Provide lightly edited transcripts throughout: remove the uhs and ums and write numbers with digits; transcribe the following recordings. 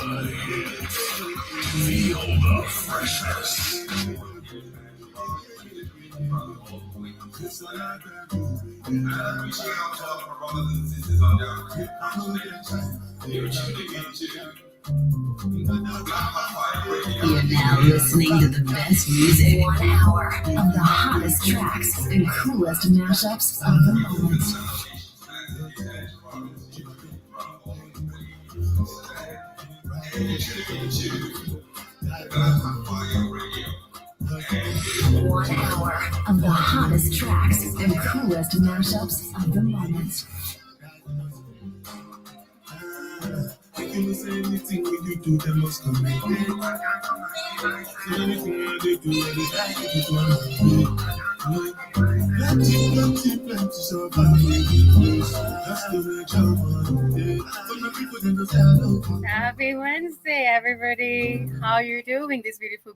Feel the freshness. You're now listening to the best music. 1 hour of the hottest tracks and coolest mashups of the moment. One hour of the hottest tracks and coolest mashups of the moment. You say anything when you do, they must come in. Anything when they do, they like it is one plenty, survive. That's the way job on people understand. Happy Wednesday, everybody. How you doing this beautiful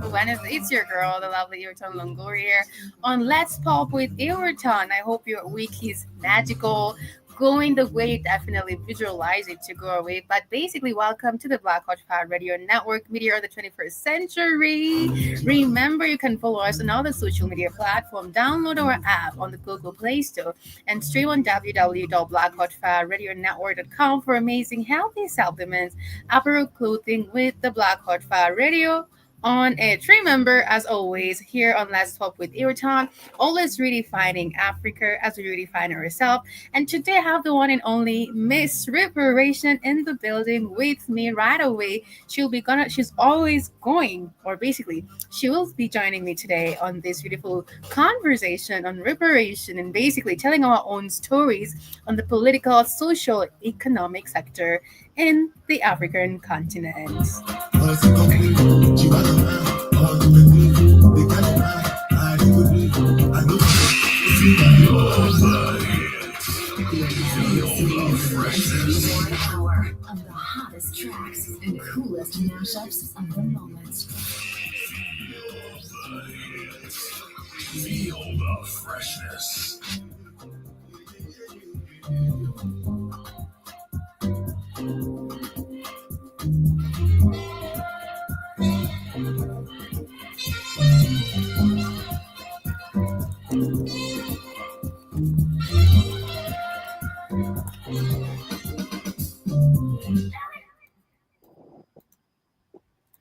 Wednesday? It's your girl, the lovely Ewerton Longoria here on Let's Pop with Ewerton. I hope your week is magical, going the way you definitely visualize it to go away. But basically, welcome to the Black Hot Fire Radio Network, media of the 21st century. Remember, you can follow us on all the social media platforms. Download our app on the Google Play Store and stream on www.blackhotfireradionetwork.com for amazing healthy supplements, apparel, clothing with the Black Hot Fire Radio on it. Remember, as always, here on Let's Talk with Ewerton, always redefining Africa as we redefine ourselves. And today I have the one and only Miss Reparations in the building with me right away. She's always going, or basically, she will be joining me today on this beautiful conversation on reparation and basically telling our own stories on the political, social, economic sector in the African continent. One hour of the hottest tracks and coolest mashups of the moment. Feel the freshness.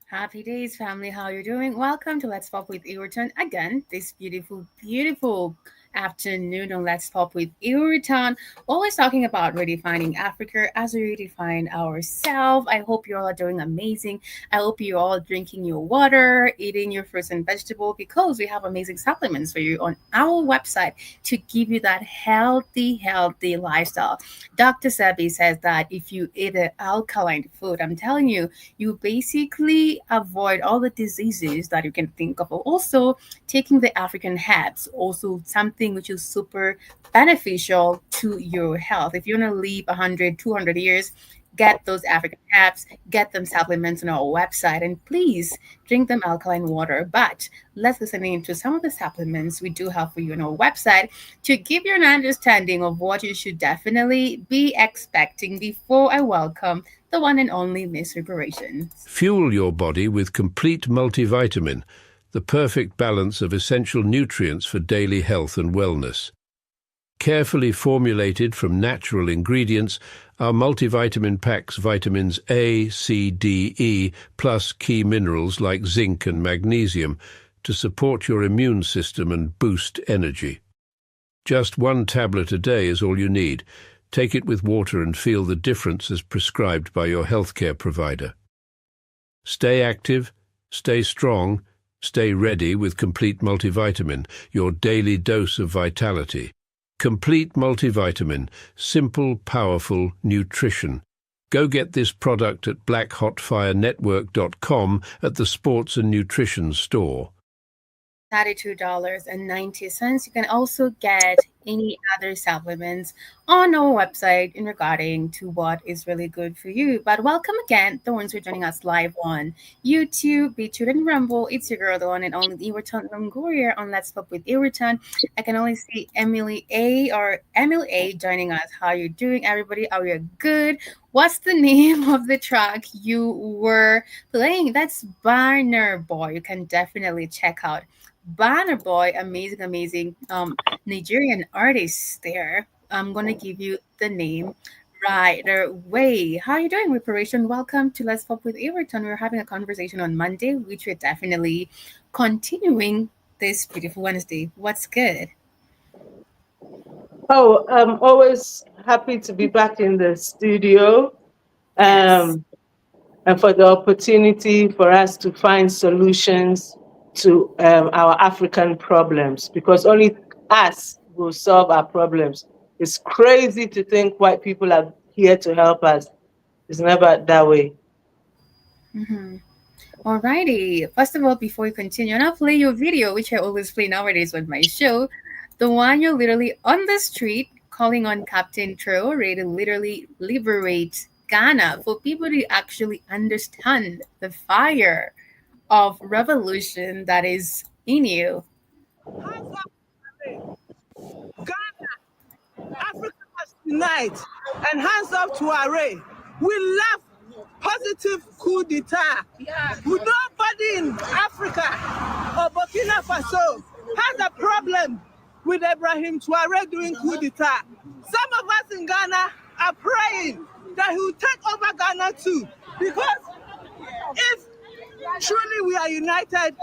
Happy days, family. How you doing? Welcome to Let's Pop with Ewerton again. This beautiful afternoon on Let's Pop with Ewerton. Always talking about redefining Africa as we redefine ourselves. I hope you all are doing amazing. I hope you're all drinking your water, eating your fruits and vegetables, because we have amazing supplements for you on our website to give you that healthy lifestyle. Dr. Sebi says that if you eat an alkaline food, I'm telling you, you basically avoid all the diseases that you can think of. Also, taking the African herbs, also something which is super beneficial to your health. If you want to live 100, 200 years, get those African herbs, get them supplements on our website, and please drink them alkaline water. But let's listen into some of the supplements we do have for you on our website to give you an understanding of what you should definitely be expecting before I welcome the one and only Miss Reparations. Fuel your body with complete multivitamin, the perfect balance of essential nutrients for daily health and wellness. Carefully formulated from natural ingredients, our multivitamin packs vitamins A, C, D, E, plus key minerals like zinc and magnesium to support your immune system and boost energy. Just one tablet a day is all you need. Take it with water and feel the difference as prescribed by your healthcare provider. Stay active, stay strong, stay ready with Complete Multivitamin, your daily dose of vitality. Complete Multivitamin, simple, powerful nutrition. Go get this product at blackhotfirenetwork.com at the Sports and Nutrition store. $32.90. You can also get any other supplements on our website in regarding to what is really good for you. But welcome again, the ones who are joining us live on YouTube, BitChute and Rumble. It's your girl, the one and only Iwerton Longoria on Let's Pop with Iwerton. I can only see Emily A joining us. How you doing, everybody? Are you good? What's the name of the track you were playing? That's Banner Boy. You can definitely check out Banner Boy. Amazing, amazing. Nigerian artists there. I'm gonna give you the name right away. How are you doing, Reparation? Welcome to Let's Pop with Everton. We're having a conversation on Monday, which we're definitely continuing this beautiful Wednesday. What's good? Oh, I'm always happy to be back in the studio, Yes. um, and for the opportunity for us to find solutions to our African problems, because only us will solve our problems. It's crazy to think white people are here to help us. It's never that way. Mm-hmm. Alrighty. First of all, before you continue, and I'll play your video, which I always play nowadays on my show. The one you're literally on the street calling on Captain Traore to literally liberate Ghana for people to actually understand the fire of revolution that is in you. Africa must unite and hands up to array. We love positive coup d'etat. Nobody in Africa or Burkina Faso has a problem with Ibrahim Traore doing coup d'etat. Some of us in Ghana are praying that he will take over Ghana too, because if truly we are united,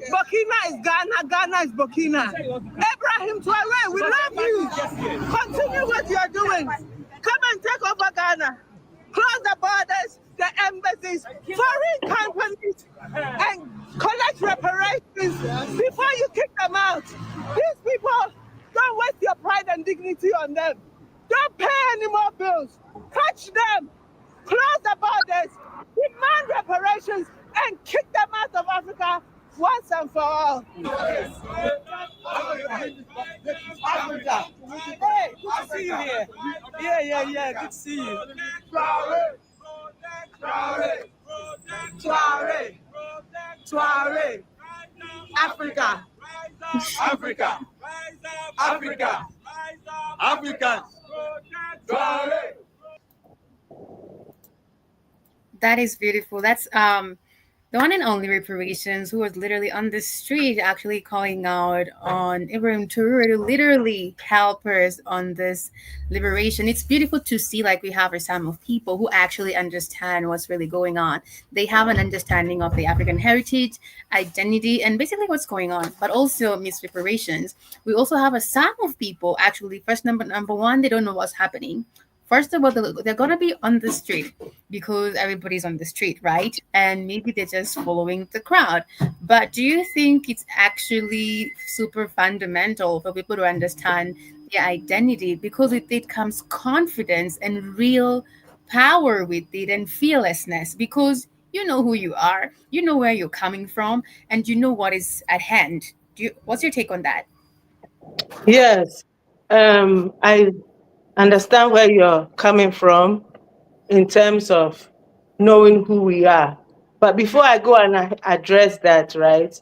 Burkina is Ghana, Ghana is Burkina. Abraham Traore, we love you. Continue what you are doing. Come and take over Ghana. Close the borders, the embassies, foreign companies, and collect reparations before you kick them out. These people, don't waste your pride and dignity on them. Don't pay any more bills. Touch them. Close the borders. Demand reparations and kick them out of Africa once and for all. Africa. Hey, good to see you here. Yeah. Good to see you. Traore. Africa. Africa. Africa. Africans. That is beautiful. That's the one and only Reparations, who was literally on the street actually calling out on Ibrahim Traore to literally help us on this liberation. It's beautiful to see like we have a sum of people who actually understand what's really going on. They have an understanding of the African heritage, identity, and basically what's going on. But also, Miss Reparations, we also have a sum of people actually. First, number one, they don't know what's happening. First of all, they're gonna be on the street because everybody's on the street, right? And maybe they're just following the crowd. But do you think it's actually super fundamental for people to understand their identity, because with it comes confidence and real power with it and fearlessness, because you know who you are, you know where you're coming from, and you know what is at hand. What's your take on that? Yes, I understand where you're coming from in terms of knowing who we are. But before I go and address that, right,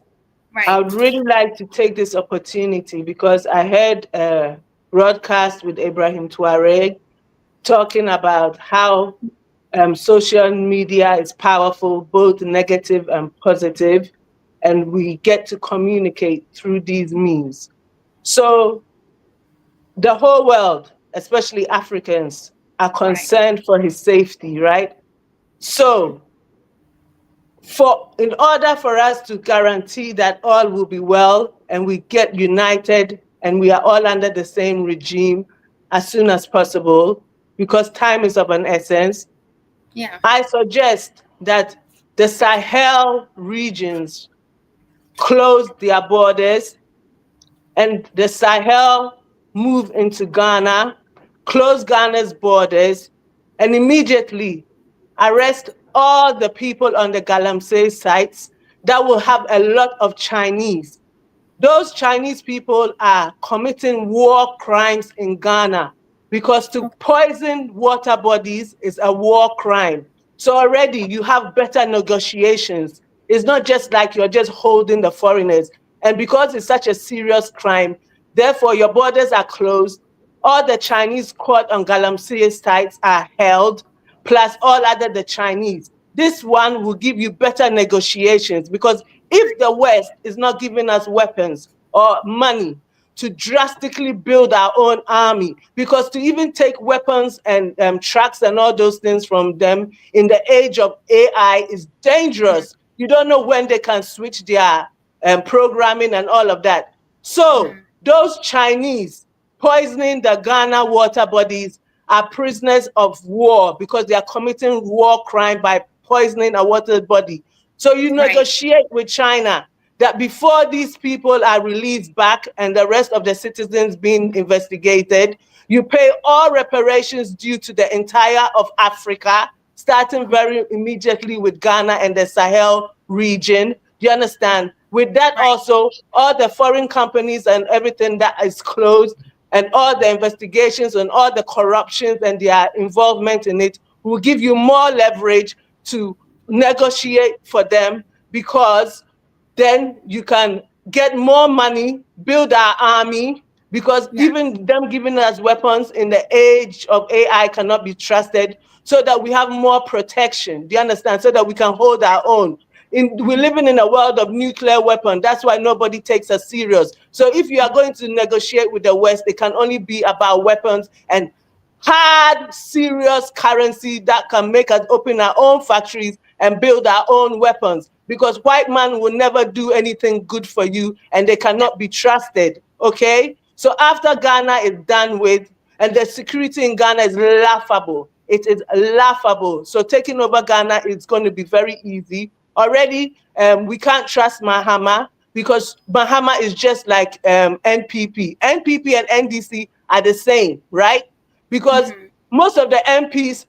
I would Right. really like to take this opportunity because I heard a broadcast with Ibrahim Touareg talking about how social media is powerful, both negative and positive, and we get to communicate through these means. So the whole world, especially Africans, are Right. concerned for his safety, right? So, in order for us to guarantee that all will be well and we get united and we are all under the same regime as soon as possible, because time is of an essence, Yeah. I suggest that the Sahel regions close their borders and the Sahel move into Ghana, close Ghana's borders, and immediately arrest all the people on the Galamsey sites that will have a lot of Chinese. those Chinese people are committing war crimes in Ghana because to poison water bodies is a war crime. So already you have better negotiations. It's not just like you're just holding the foreigners. And because it's such a serious crime, therefore your borders are closed. All the Chinese caught on Galamsey sites are held, plus all other the Chinese. This one will give you better negotiations because if the West is not giving us weapons or money to drastically build our own army, because to even take weapons and trucks and all those things from them in the age of AI is dangerous. You don't know when they can switch their programming and all of that. So those Chinese poisoning the Ghana water bodies are prisoners of war because they are committing war crime by poisoning a water body. So you Right. negotiate with China that before these people are released back and the rest of the citizens being investigated, you pay all reparations due to the entire of Africa, starting very immediately with Ghana and the Sahel region. Do you understand? With that Right. also, all the foreign companies and everything that is closed and all the investigations and all the corruptions and their involvement in it will give you more leverage to negotiate for them because then you can get more money, build our army, because Yeah. even them giving us weapons in the age of AI cannot be trusted, so that we have more protection. Do you understand? So that we can hold our own. We're living in a world of nuclear weapon. That's why nobody takes us serious. So if you are going to negotiate with the West, it can only be about weapons and hard, serious currency that can make us open our own factories and build our own weapons. Because white man will never do anything good for you and they cannot be trusted. Okay? So after Ghana is done with, and the security in Ghana is laughable. It is laughable. So taking over Ghana is going to be very easy. Already, we can't trust Mahama because Mahama is just like NPP. NPP and NDC are the same, right? Because most of the MPs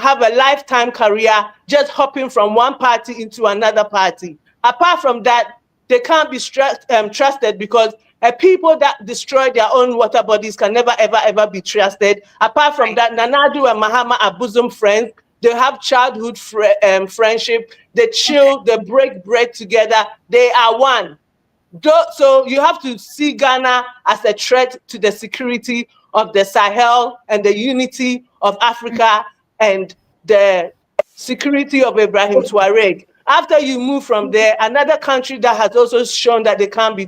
have a lifetime career just hopping from one party into another party. Apart from that, they can't be trusted because people that destroy their own water bodies can never, ever, ever be trusted. Apart from Right. that, Nanadu and Mahama are bosom friends. They have childhood friendship. They Okay. chill, they break bread together. They are one. So you have to see Ghana as a threat to the security of the Sahel and the unity of Africa and the security of Ibrahim Tuareg. After you move from there, another country that has also shown that they can't be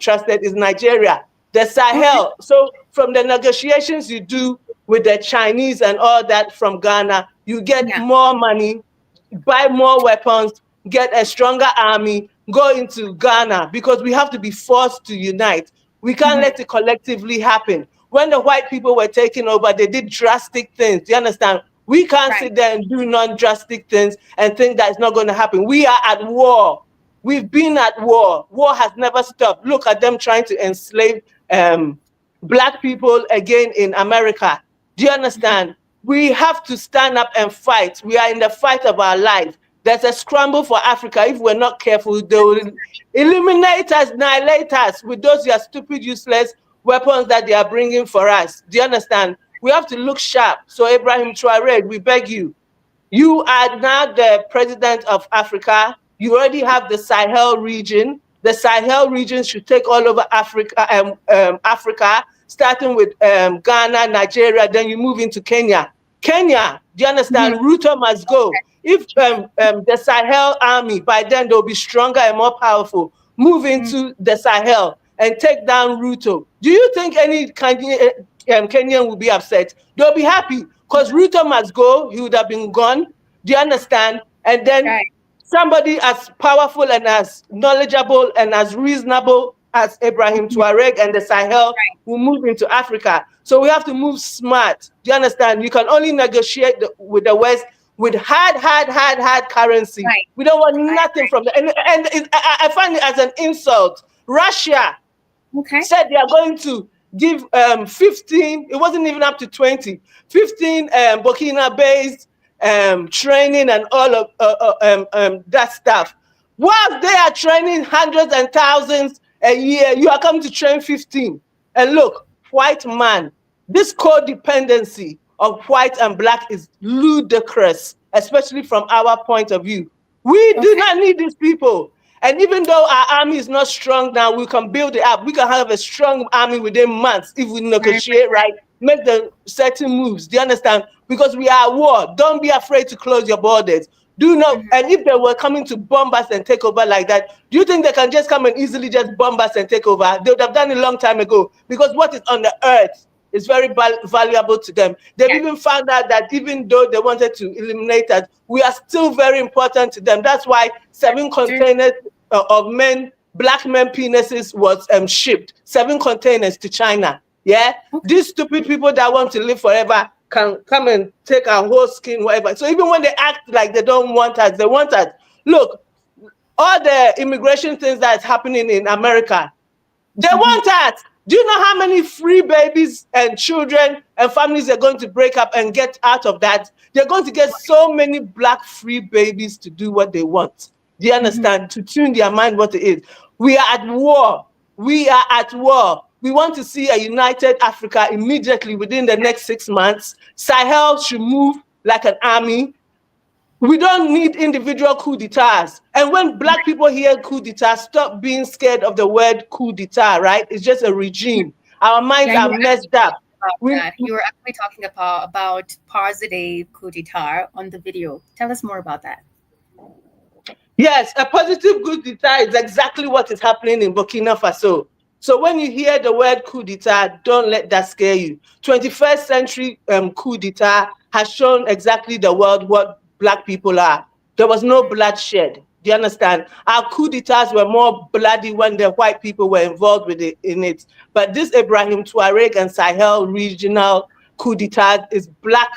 trusted is Nigeria, the Okay. Sahel. So from the negotiations you do with the Chinese and all that from Ghana, you get Yeah. more money, buy more weapons, get a stronger army, go into Ghana because we have to be forced to unite. We can't let it collectively happen. When the white people were taking over, they did drastic things. Do you understand? We can't Right. sit there and do non-drastic things and think that it's not going to happen. We are at war. We've been at war. War has never stopped. Look at them trying to enslave black people again in America. Do you understand? We have to stand up and fight. We are in the fight of our life. There's a scramble for Africa. If we're not careful, they will eliminate us, annihilate us with those your stupid, useless weapons that they are bringing for us. Do you understand? We have to look sharp. So, Abraham Traore, we beg you, you are now the president of Africa. You already have the Sahel region. The Sahel region should take all over Africa, starting with Ghana, Nigeria, then you move into Kenya. Kenya, do you understand? Ruto must go. If the Sahel army, by then they'll be stronger and more powerful, move into the Sahel and take down Ruto. Do you think any Kenyan will be upset? They'll be happy because Ruto must go. He would have been gone. Do you understand? And then Right. somebody as powerful and as knowledgeable and as reasonable as Ibrahim Tuareg and the Sahel will move into Africa. So we have to move smart. Do you understand? You can only negotiate with the West with hard currency. Right. We don't want nothing from them. And I find it as an insult. Russia Okay. said they are going to give 15, it wasn't even up to 20, 15 Burkina based training and all of that stuff. Whilst they are training hundreds and thousands a year, you are coming to train 15. And look, white man, this codependency of white and black is ludicrous, especially from our point of view. We do Okay. not need these people. And even though our army is not strong now, we can build it up. We can have a strong army within months if we Right. negotiate right, make the certain moves. Do you understand? Because we are at war. Don't be afraid to close your borders. Do not, Mhm. and if they were coming to bomb us and take over like that, do you think they can just come and easily just bomb us and take over? They would have done it a long time ago, because what is on the earth is very valuable to them. They've Yes. even found out that even though they wanted to eliminate us, we are still very important to them. That's why 7 That's true. containers of black men penises was shipped, 7 containers to China. Yeah, Okay. these stupid people that want to live forever can come and take our whole skin, whatever. So even when they act like they don't want us, they want us. Look, all the immigration things that's happening in America, they want us. Do you know how many free babies and children and families are going to break up and get out of that? They're going to get so many black free babies to do what they want. Do you understand? To tune their mind what it is. We are at war. We are at war. We want to see a united Africa immediately within the next 6 months. Sahel should move like an army. We don't need individual coup d'etats. And when black people hear coup d'etat, stop being scared of the word coup d'etat, right? It's just a regime. Our minds Yeah, you are were messed up. about We, that. You were actually talking about Parziday coup d'etat on the video. Tell us more about that. yes, a positive coup d'etat is exactly what is happening in Burkina Faso. So when you hear the word coup d'etat, don't let that scare you. 21st century coup d'etat has shown exactly the world what black people are. There was no bloodshed. Do you understand? Our coup d'etats were more bloody when the white people were involved with it, in it. But this Ibrahim Tuareg and Sahel regional coup d'etat is black,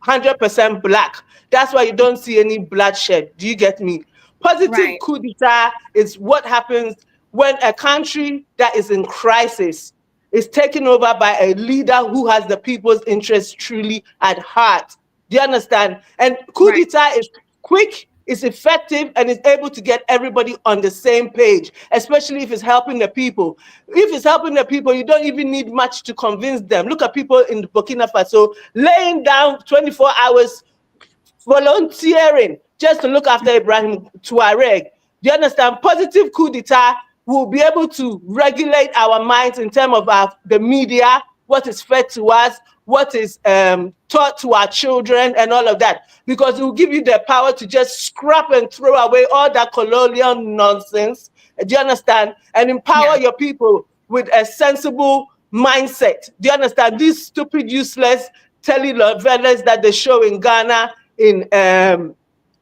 100% black. That's why you don't see any bloodshed. Do you get me? Positive Right. coup d'etat is what happens when a country that is in crisis is taken over by a leader who has the people's interests truly at heart. Do you understand? And coup Right. d'etat is quick, it's effective, and is able to get everybody on the same page, especially if it's helping the people. If it's helping the people, you don't even need much to convince them. Look at people in Burkina Faso laying down 24 hours volunteering just to look after Ibrahim Tuareg. Do you understand? Positive coup d'etat will be able to regulate our minds in terms of the media, what is fed to us, what is taught to our children, and all of that. Because it will give you the power to just scrap and throw away all that colonial nonsense. Do you understand? And empower Yeah. your people with a sensible mindset. Do you understand? These stupid, useless telenovelas that they show in Ghana, in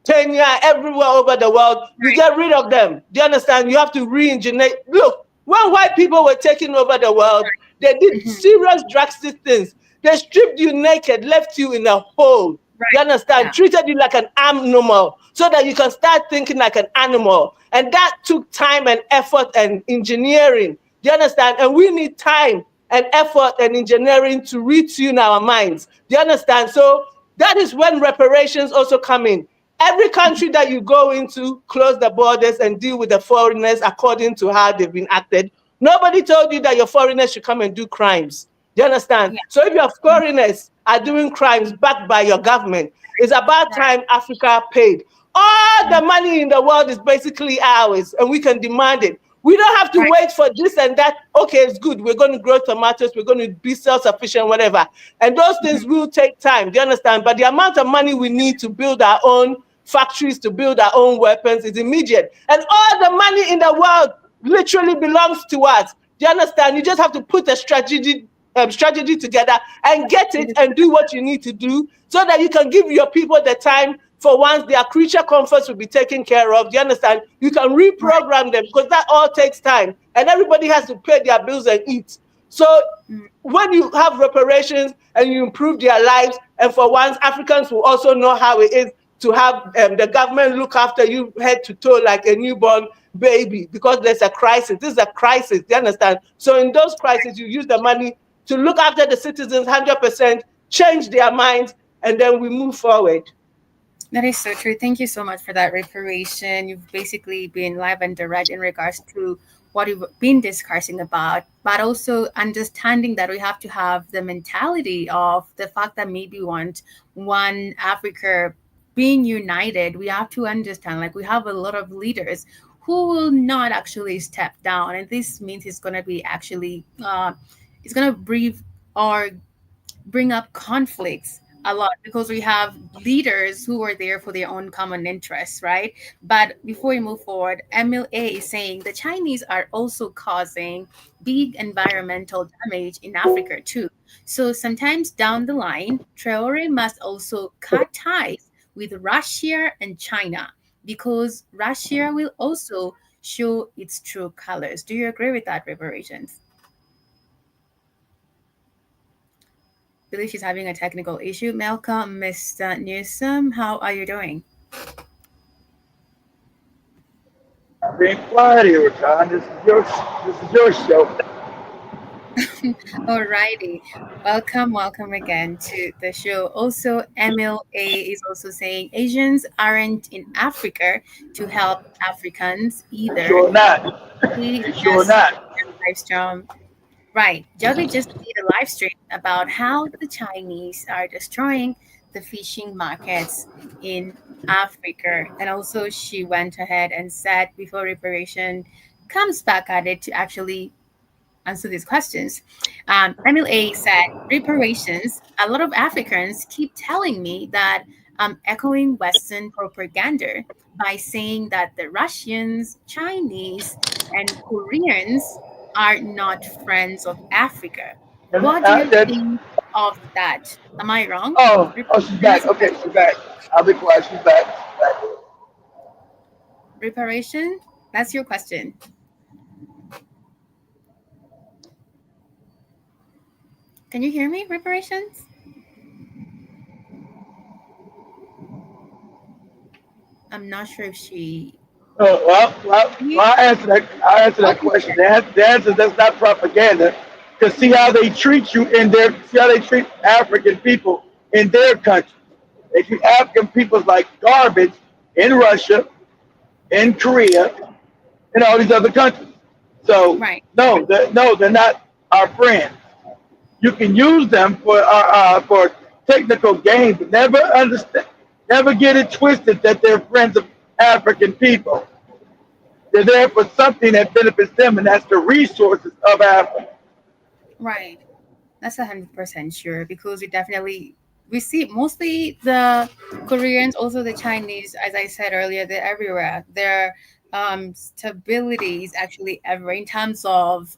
Kenya, everywhere over the world, we get rid of them. Do you understand? You have to re-engineer. Look, when white people were taking over the world, they did serious drastic things. They stripped you naked, left you in a hole. You Right. understand? Yeah. Treated you like an animal so that you can start thinking like an animal. And that took time and effort and engineering. Do you understand? And we need time and effort and engineering to retune our minds. Do you understand? So that is when reparations also come in. Every country that you go into, close the borders and deal with the foreigners according to how they've been acted. Nobody told you that your foreigners should come and do crimes. Do you understand? Yeah. So if your foreigners are doing crimes backed by your government, it's about time Africa paid. All the money in the world is basically ours, and we can demand it. We don't have to Right. wait for this and that. Okay, it's good. We're going to grow tomatoes. We're going to be self-sufficient, whatever. And those things will take time. Do you understand? But the amount of money we need to build our own factories, to build our own weapons is immediate. And all the money in the world literally belongs to us. Do you understand? You just have to put a strategy together and get it and do what you need to do so that you can give your people the time for once their creature comforts will be taken care of. Do you understand? You can reprogram them because that all takes time and everybody has to pay their bills and eat. So when you have reparations and you improve their lives, and for once Africans will also know how it is to have the government look after you head to toe like a newborn baby because there's a crisis. This is a crisis. Do you understand? So in those crises, you use the money to look after the citizens 100%, change their minds, and then we move forward. That is so true. Thank you so much for that reparation. You've basically been live and direct in regards to what we've been discussing about, but also understanding that we have to have the mentality of the fact that maybe we want one Africa being united. We have to understand, like, we have a lot of leaders who will not actually step down, and this means it's going to be actually, it's going to breathe or bring up conflicts a lot because we have leaders who are there for their own common interests, right? But before we move forward, MLA is saying the Chinese are also causing big environmental damage in Africa too. So sometimes down the line, Traore must also cut ties with Russia and China because Russia will also show its true colors. Do you agree with that, Reparations? Believe she's having a technical issue. Malcolm, Mr. Newsom, how are you doing? Being quiet here, John. This is your show. Alrighty. Welcome again to the show. Also, MLA is also saying Asians aren't in Africa to help Africans either. Sure not. He They sure just not. live stream. Right. Joby just did a live stream about how the Chinese are destroying the fishing markets in Africa. And also, she went ahead and said before reparation comes back at it to actually answer these questions. Emil A said, reparations, a lot of Africans keep telling me that I'm echoing Western propaganda by saying that the Russians, Chinese, and Koreans are not friends of Africa. And What do you that's think of that? Am I wrong? oh, she's back. Reparations, Okay, she's back. I'll be quiet. She's back. She's back. reparation? That's your question. Can you hear me, reparations? I'm not sure if she. I'll answer that Okay. question. The answer that's not propaganda. Because see how they treat you in their, see how they treat African people in their country. They treat African peoples like garbage in Russia, in Korea, and all these other countries. So Right. no, no, they're not our friends. You can use them for technical gain, but never understand, never get it twisted that they're friends of African people. They're there for something that benefits them, and that's the resources of Africa. Right. That's 100% sure because we see mostly the Koreans, also the Chinese. As I said earlier, they're everywhere. Their stability is actually everywhere in terms of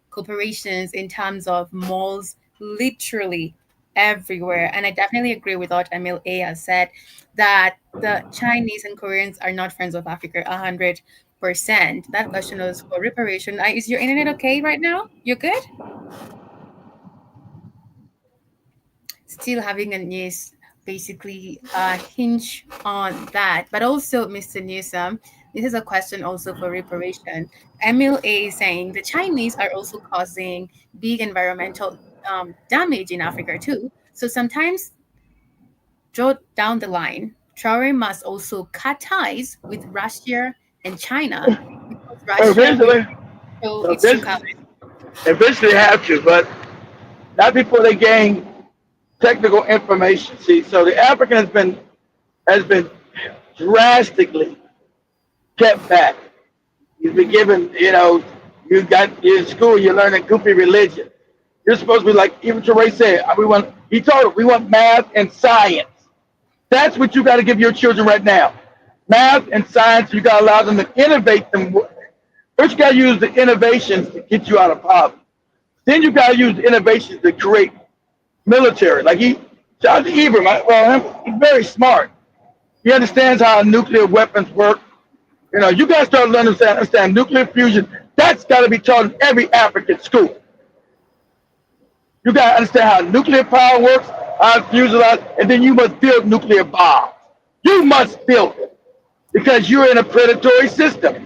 corporations, in terms of malls, literally everywhere. And I definitely agree with what Emil A has said that the Chinese and Koreans are not friends of Africa. 100%. That question was for reparation. Is your internet okay right now? You're good? Still having a news basically hinge on that. But also, Mr. Newsom, this is a question also for reparation. Emil A is saying the Chinese are also causing big environmental damage in Africa too. So sometimes draw down the line. Traore must also cut ties with Russia and China because Russia will Eventually, show its true colors. eventually, eventually have to, but not before they gain technical information. See, so the African has been drastically kept back. He's been given, you got in school, you're learning goofy religion. You're supposed to be like, even Ray said, he told us, we want math and science. That's what you got to give your children right now. Math and science, you got to allow them to innovate them. First, you got to use the innovations to get you out of poverty. Then you got to use the innovations to create military. Like John Ibram, he's very smart. He understands how nuclear weapons work. You got to start learning to understand nuclear fusion. That's got to be taught in every African school. You got to understand how nuclear power works, how it's fused, and then you must build nuclear bombs. You must build it because you're in a predatory system,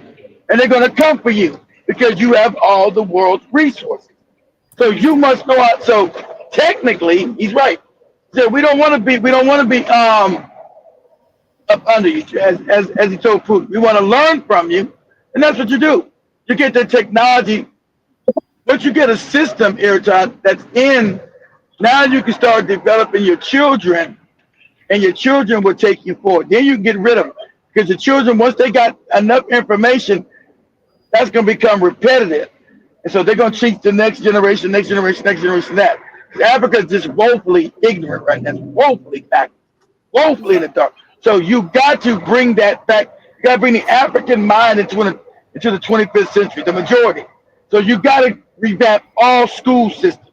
and they're going to come for you because you have all the world's resources. So you must know how. So technically, he's right. So we don't want to be up under you, as he told Putin. We want to learn from you, and that's what you do. You get the technology, but you get a system, Airtime, that's in. Now you can start developing your children, and your children will take you forward. Then you can get rid of them because the children, once they got enough information, that's going to become repetitive. And so they're going to treat the next generation, next generation, next generation that. Africa is just woefully ignorant right now, woefully back, woefully in the dark. So you got to bring that back. You got to bring the African mind into the 25th century, the majority. So you got to revamp all school systems.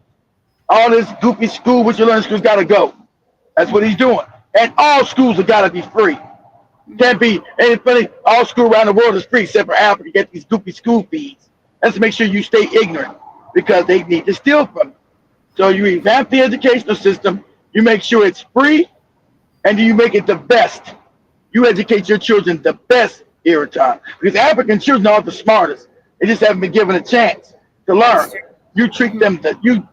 All this goofy school, what you learn in school's got to go. That's what he's doing. And all schools have got to be free. Can't be, and it's funny, all school around the world is free except for Africa. You get these goofy school fees. That's to make sure you stay ignorant because they need to steal from you. So you revamp the educational system, you make sure it's free, and you make it the best. You educate your children the best here in time. Because African children are the smartest. They just haven't been given a chance to learn. You treat them, you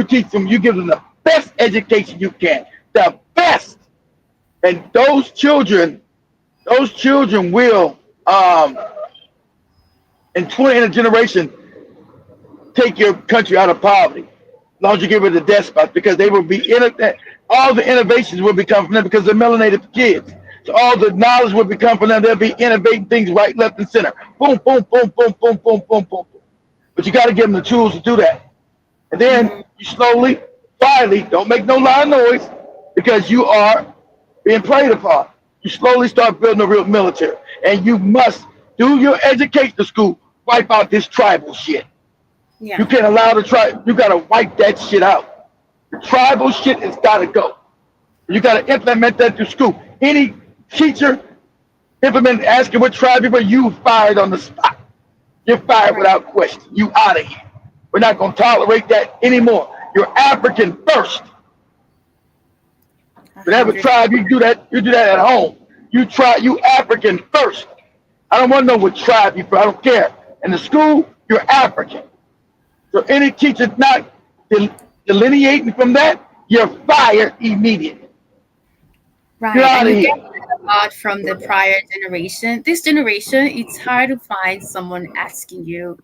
teach them, you give them the best education you can. The best. And those children will in a generation take your country out of poverty as long as you give it a despot, because they will be all the innovations will become from them because they're melanated kids. So all the knowledge will become from them. They'll be innovating things right, left, and center. Boom, boom, boom, boom, boom, boom, boom, boom. But you got to give them the tools to do that. And then you slowly, quietly, don't make no loud noise because you are being preyed upon. You slowly start building a real military. And you must, through your educational school, wipe out this tribal shit. Yeah. You can't allow the tribe, you got to wipe that shit out. The tribal shit has got to go. You got to implement that through school. Any teacher implement asking what tribe you are, you fired on the spot. You're fired without question. You out of here. We're not going to tolerate that anymore. You're African first. Whatever tribe you do that at home. You African first. I don't want to know what tribe you're from. I don't care. In the school, you're African. So any teacher not delineating from that, you're fired immediately. Right. And you get a lot from the prior generation. This generation, it's hard to find someone asking you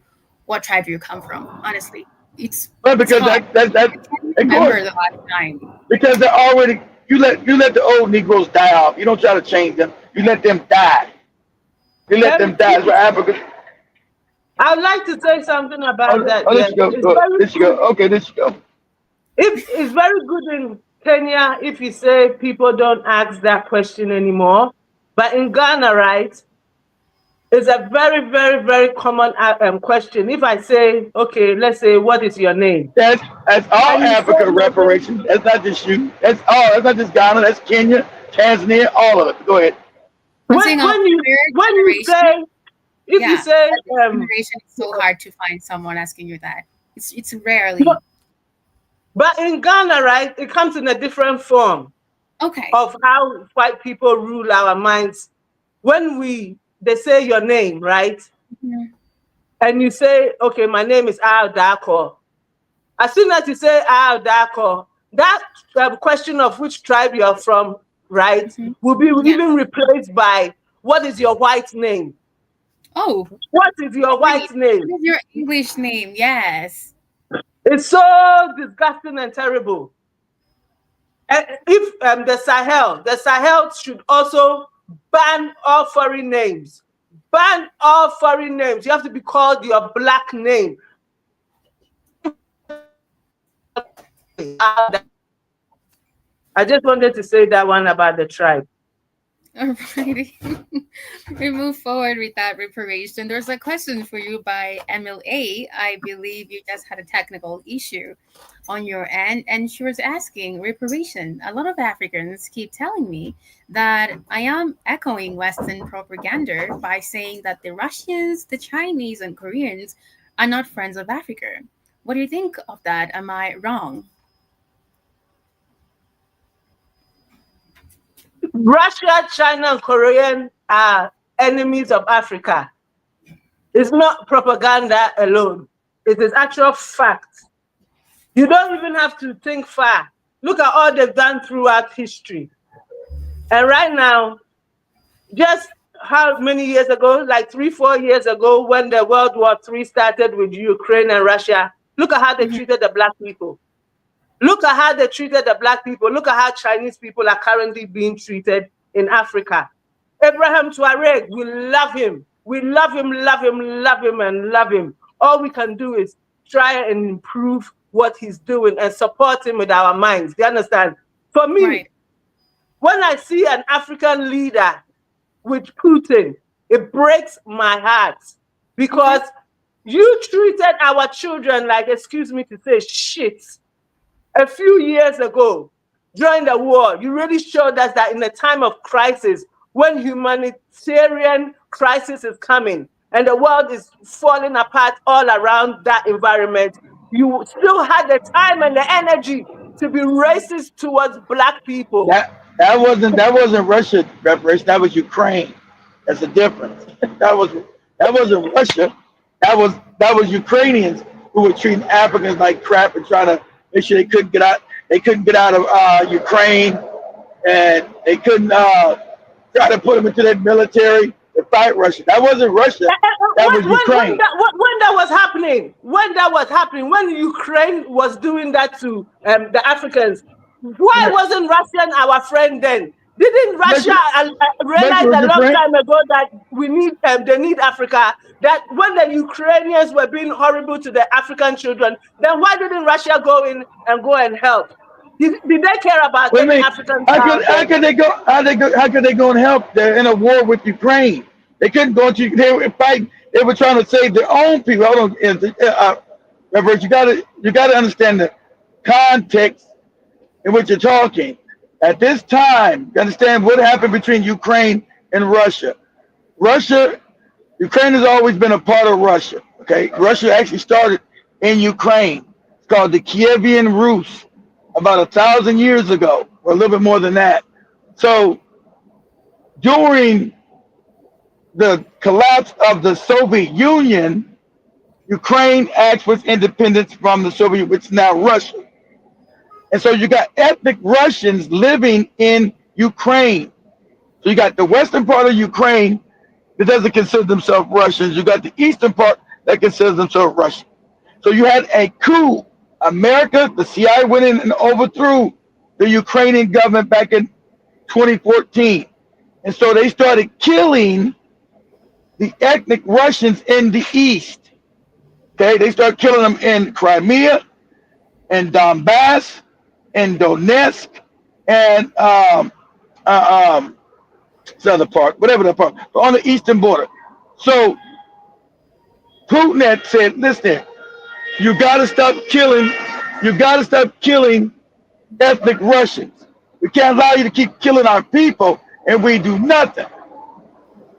what tribe you come from. Honestly, it's because I remember the last time. Because they're already you let the old Negroes die off. You don't try to change them. You let them die. You let them die. That's what Africa. I'd like to say something about that. This you go. This you go. Okay, this you go. It's very good in Kenya if you say people don't ask that question anymore. But in Ghana, right, it's a very, very, very common question. If I say, okay, let's say, what is your name? That's all Africa reparations. That's not just you. That's all. That's not just Ghana. That's Kenya, Tanzania, all of it. Go ahead. When you say, you say, generation, it's so hard to find someone asking you that. It's rarely. But in Ghana, right, it comes in a different form. Okay. Of how white people rule our minds. When they say your name, right? Mm-hmm. And you say, okay, my name is Al Dako. As soon as you say Al Dako, that question of which tribe you're from, right, mm-hmm. will be even replaced by what is your white name? Oh. What is your white name? What is your English name? Yes. It's so disgusting and terrible. And if the Sahel should also ban all foreign names. Ban all foreign names. You have to be called your black name. I just wanted to say that one about the tribe. Alrighty. We move forward with that reparation. There's a question for you by MLA. I believe you just had a technical issue on your end, and she was asking reparation. A lot of Africans keep telling me that I am echoing Western propaganda by saying that the Russians, the Chinese, and Koreans are not friends of Africa. What do you think of that? Am I wrong? Russia, China, and Korean are enemies of Africa. It's not propaganda alone. It is actual fact. You don't even have to think far. Look at all they've done throughout history. And right now, Just how many years ago? Like 3, 4 years ago, when the World War III started with Ukraine and Russia. Look at how they Mhm. treated the black people. Look at how they treated the black people. Look at how Chinese people are currently being treated in Africa. Abraham Tuareg, we love him. We love him, love him, love him, and love him. All we can do is try and improve what he's doing and support him with our minds. Do you understand? For me, Right. when I see an African leader with Putin, it breaks my heart Okay. because you treated our children like, excuse me to say, shit a few years ago during the war. You really showed us that in a time of crisis, when humanitarian crisis is coming and the world is falling apart all around that environment, you still had the time and the energy to be racist towards black people. That wasn't Russia reparation. That was Ukraine. That's the difference. That wasn't Russia. That was Ukrainians who were treating Africans like crap and trying to make sure they couldn't get out. They couldn't get out of Ukraine, and they couldn't try to put them into their military to fight Russia. That wasn't Russia. That was Ukraine. When that was happening, when Ukraine was doing that to the Africans, why Yeah. wasn't Russia our friend then? Didn't Russia Russia, realize Russia was a long Ukraine. time ago that they need Africa? That when the Ukrainians were being horrible to the African children, then why didn't Russia go and help? Did they care about What do you any mean? African How could child how then? could they go? How could they go and help? They're in a war with Ukraine. They couldn't go into. They were fighting. They were trying to save their own people. Hold on, Reverend, you gotta understand the context in which you're talking. At this time, you understand what happened between Ukraine and Russia. Russia, Ukraine has always been a part of Russia. Okay, Russia actually started in Ukraine. It's called the Kievan Rus about 1,000 years ago, or a little bit more than that. So during the collapse of the Soviet Union, Ukraine asked for its independence from the Soviet, which is now Russia. And so you got ethnic Russians living in Ukraine. So you got the western part of Ukraine that doesn't consider themselves Russians. You got the eastern part that considers themselves Russian. So you had a coup. America, the CIA went in and overthrew the Ukrainian government back in 2014. And so they started killing the ethnic Russians in the east. Okay, they started killing them in Crimea, and Donbass, and Donetsk, and this other part, whatever the part, but on the eastern border. So Putin had said, listen, you got to stop killing, you got to stop killing ethnic Russians. We can't allow you to keep killing our people, and we do nothing.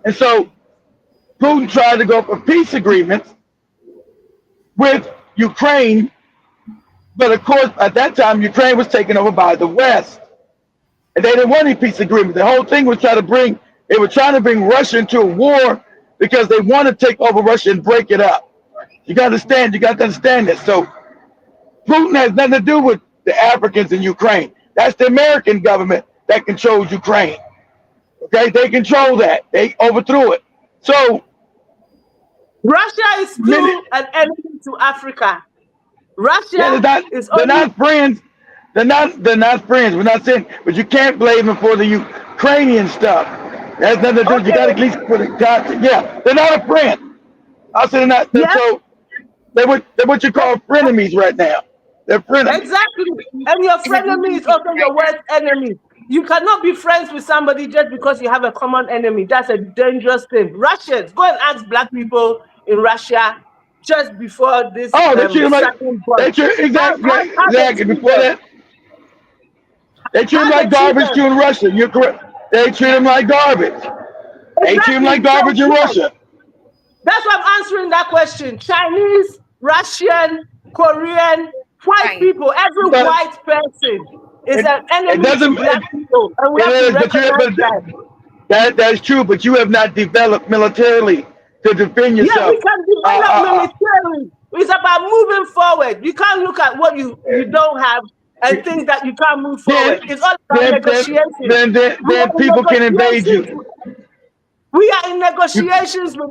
And so Putin tried to go for peace agreements with Ukraine, but of course, at that time, Ukraine was taken over by the West, and they didn't want any peace agreement. The whole thing was they were trying to bring Russia into a war because they want to take over Russia and break it up. You got to understand this. So Putin has nothing to do with the Africans in Ukraine. That's the American government that controls Ukraine. Okay, they control that. They overthrew it. So Russia is many, still an enemy to Africa. yeah, Russia is they're only not friends. They're not friends. We're not saying, but you can't blame them for the Ukrainian stuff. That's nothing to do. You got to okay. at least put it context. Yeah, they're not a friend. I said they're not. Yeah, So they're what you call frenemies right now. They're frenemies. exactly. And your Is it frenemy moving is to also your China? worst enemy. You cannot be friends with somebody just because you have a common enemy. That's a dangerous thing. Russians, go and ask black people in Russia just before this Oh, they treat them like second bomb. they treat How, exactly, how, yeah, how they exactly. treat Before them. that, they treat them How they like treat garbage too them. in Russia. You're correct. They treat them like garbage. They treat them like Exactly. So, garbage in yes, Russia. that's why I'm answering that question. Chinese, Russian, Korean, white Right. people, every But white person is it an it enemy to doesn't. black people. And we It have to is, but recognize that. that's true. But you have not developed militarily to defend Yeah, we yourself. can Uh, develop uh, uh, militarily. It's about moving forward. You can't look at what you don't have and think that you can't move then forward. It's all about then then negotiation. then then We then are in people can invade you. negotiations. We are in negotiations with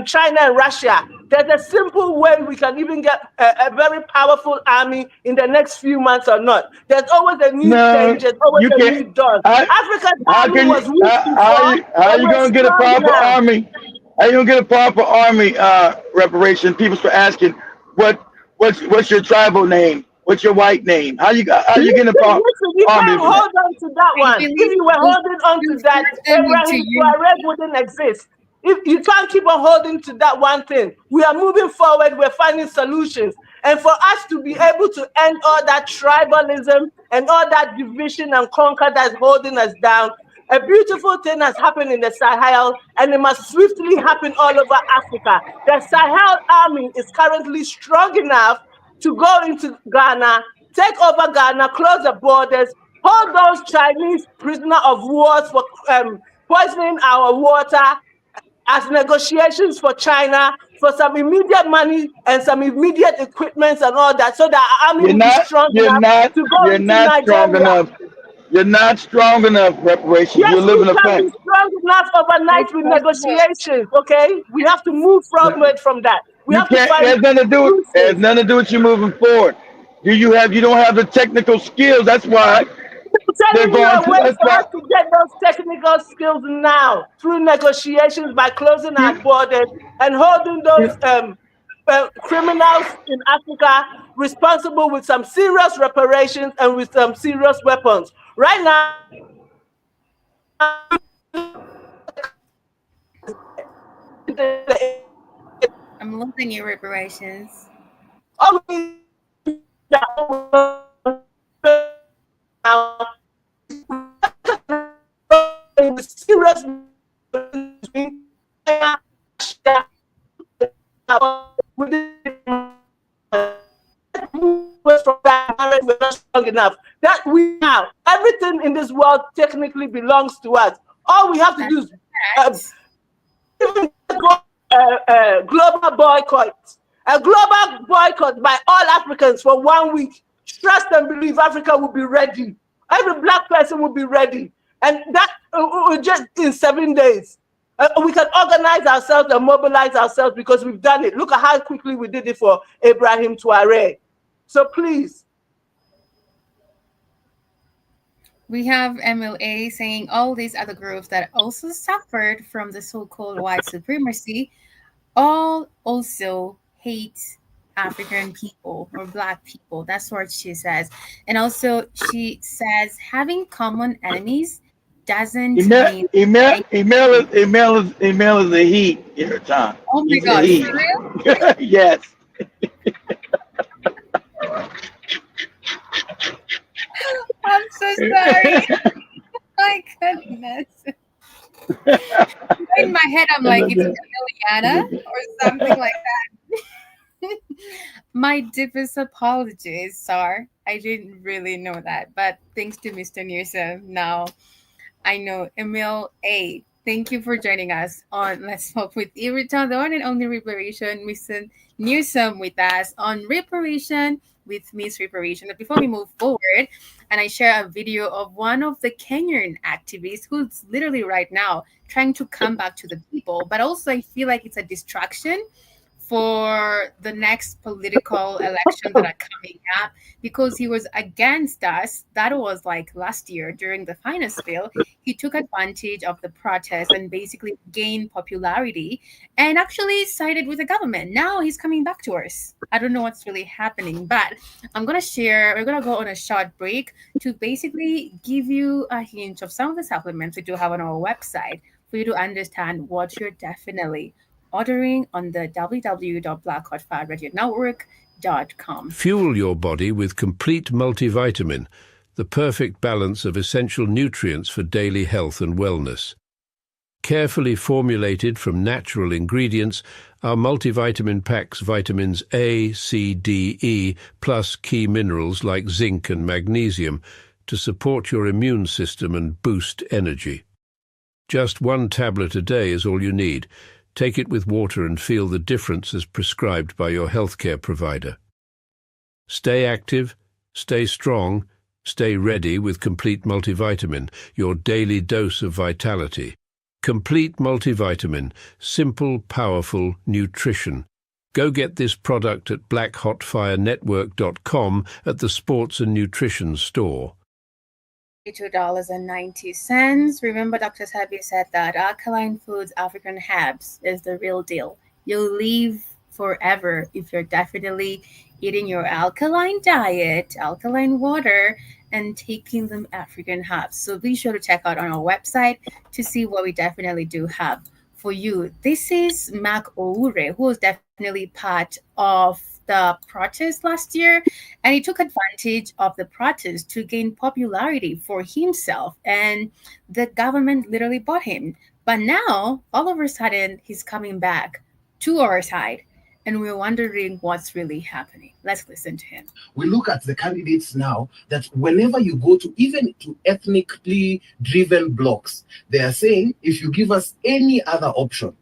China and Russia. There's a simple way we can even get a very powerful army in the next few months or not. There's always a new No, change. There's always you a can't. new dawn. Africa's How army can was you? weak before, How and you we're gonna get a strong proper now. army? How you gonna get a proper army? Reparation. People start asking, what's your tribal name? What's your white name? How you getting a Listen, listen, you army can't for that? hold on to that I one. If believe you were holding on you to that, force them into Abraham Tuareg wouldn't exist. If you can't keep on holding to that one thing, we are moving forward, we're finding solutions. And for us to be able to end all that tribalism and all that division and conquer that's holding us down, a beautiful thing has happened in the Sahel, and it must swiftly happen all over Africa. The Sahel army is currently strong enough to go into Ghana, take over Ghana, close the borders, hold those Chinese prisoner of wars for poisoning our water as negotiations for China for some immediate money and some immediate equipment and all that, so that our army You're will be not. strong You're enough not. to go You're into not strong Nigeria. enough. You're not strong enough. Reparations. Yes, You're we living a can be fantasy. strong enough overnight It's with possible. negotiations, okay? We have to move forward from that. We You have to can't. find It has nothing to do. It has solutions. nothing to do with you moving forward. You have. You don't have the technical skills. That's why I'm they're telling you going a to. way That's for why. us to get those technical skills now through negotiations by closing our You, borders and holding those you, criminals in Africa responsible with some serious reparations and with some serious weapons. Right now, I'm losing your reparations. all we now with serious from that marriage, we're not strong enough. That we now, everything in this world technically belongs to us. All we have to That's do is correct. even go global boycott. A global boycott by all Africans for 1 week. Trust and believe Africa will be ready. Every black person will be ready. And that just in 7 days. We can organize ourselves and mobilize ourselves because we've done it. Look at how quickly we did it for Abraham Tuareg. So please, We have MLA saying all these other groups that also suffered from the so-called white supremacy all also hate African people or black people. That's what she says. And also she says having common enemies doesn't email, mean email, like email is a he in her time. oh my He's a god, he. for real? Yes. I'm so sorry. My goodness. In my head I'm like it's Emiliana or something like that. My deepest apologies, sir. I didn't really know that. But thanks to Mr. Newsom, now I know Emil A. Thank you for joining us on Let's Talk with Iriton, the one and only reparation. Mr. Newsom with us on reparation with Miss Reparation. But before we move forward, and I share a video of one of the Kenyan activists who's literally right now trying to come back to the people, but also I feel like it's a distraction for the next political elections that are coming up because he was against us. That was like last year during the finance bill. He took advantage of the protest and basically gained popularity and actually sided with the government. Now he's coming back to us. I don't know what's really happening, but we're going to go on a short break to basically give you a hint of some of the supplements we do have on our website for you to understand what you're definitely ordering on the www.blackhot5radionetwork.com. Fuel your body with complete multivitamin, the perfect balance of essential nutrients for daily health and wellness. Carefully formulated from natural ingredients, our multivitamin packs vitamins A, C, D, E, plus key minerals like zinc and magnesium to support your immune system and boost energy. Just one tablet a day is all you need. Take it with water and feel the difference as prescribed by your healthcare provider. Stay active, stay strong, stay ready with complete multivitamin, your daily dose of vitality. Complete multivitamin, simple, powerful nutrition. Go get this product at blackhotfirenetwork.com at the Sports and Nutrition store. $2.90. Remember, Dr. Sabi said that Alkaline Foods African Herbs is the real deal. You'll live forever if you're definitely eating your alkaline diet, alkaline water, and taking them African herbs. So be sure to check out on our website to see what we definitely do have for you. This is Mark Oure, who was definitely part of the protest last year, and he took advantage of the protest to gain popularity for himself, and the government literally bought him. But now, all of a sudden, he's coming back to our side, and we're wondering what's really happening. Let's listen to him. We look at the candidates now that whenever you go to even to ethnically driven blocks, they are saying if you give us any other option,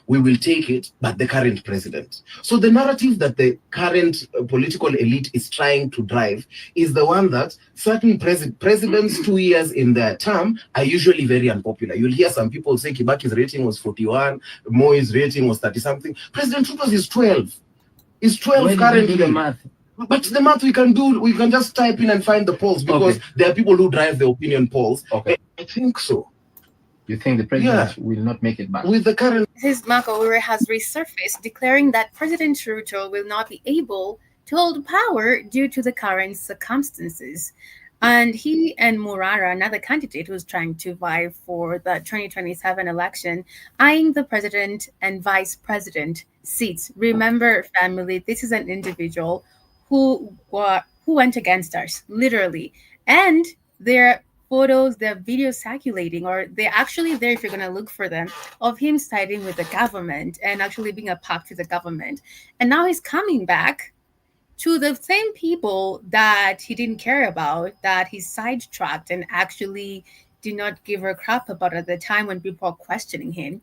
we will take it, but the current president. So the narrative that the current political elite is trying to drive is the one that certain presidents 2 years in their term are usually very unpopular. You'll hear some people say Kibaki's rating was 41, Moi's rating was 30 something. President Ruto's is 12. Is 12 currently. The math? But the math we can do, we can just type in and find the polls because there are people who drive the opinion polls. Okay. I think so. You think the president will not make it back? With the current... His Mark Oure has resurfaced, declaring that President Ruto will not be able to hold power due to the current circumstances. And he and Murara, another candidate who's trying to vie for the 2027 election, eyeing the president and vice president seats. Remember, family, this is an individual who went against us, literally. And their photos, their videos circulating, or they're actually there if you're going to look for them, of him siding with the government and actually being a pact to the government. And now he's coming back to the same people that he didn't care about, that he sidetracked and actually did not give a crap about at the time when people are questioning him.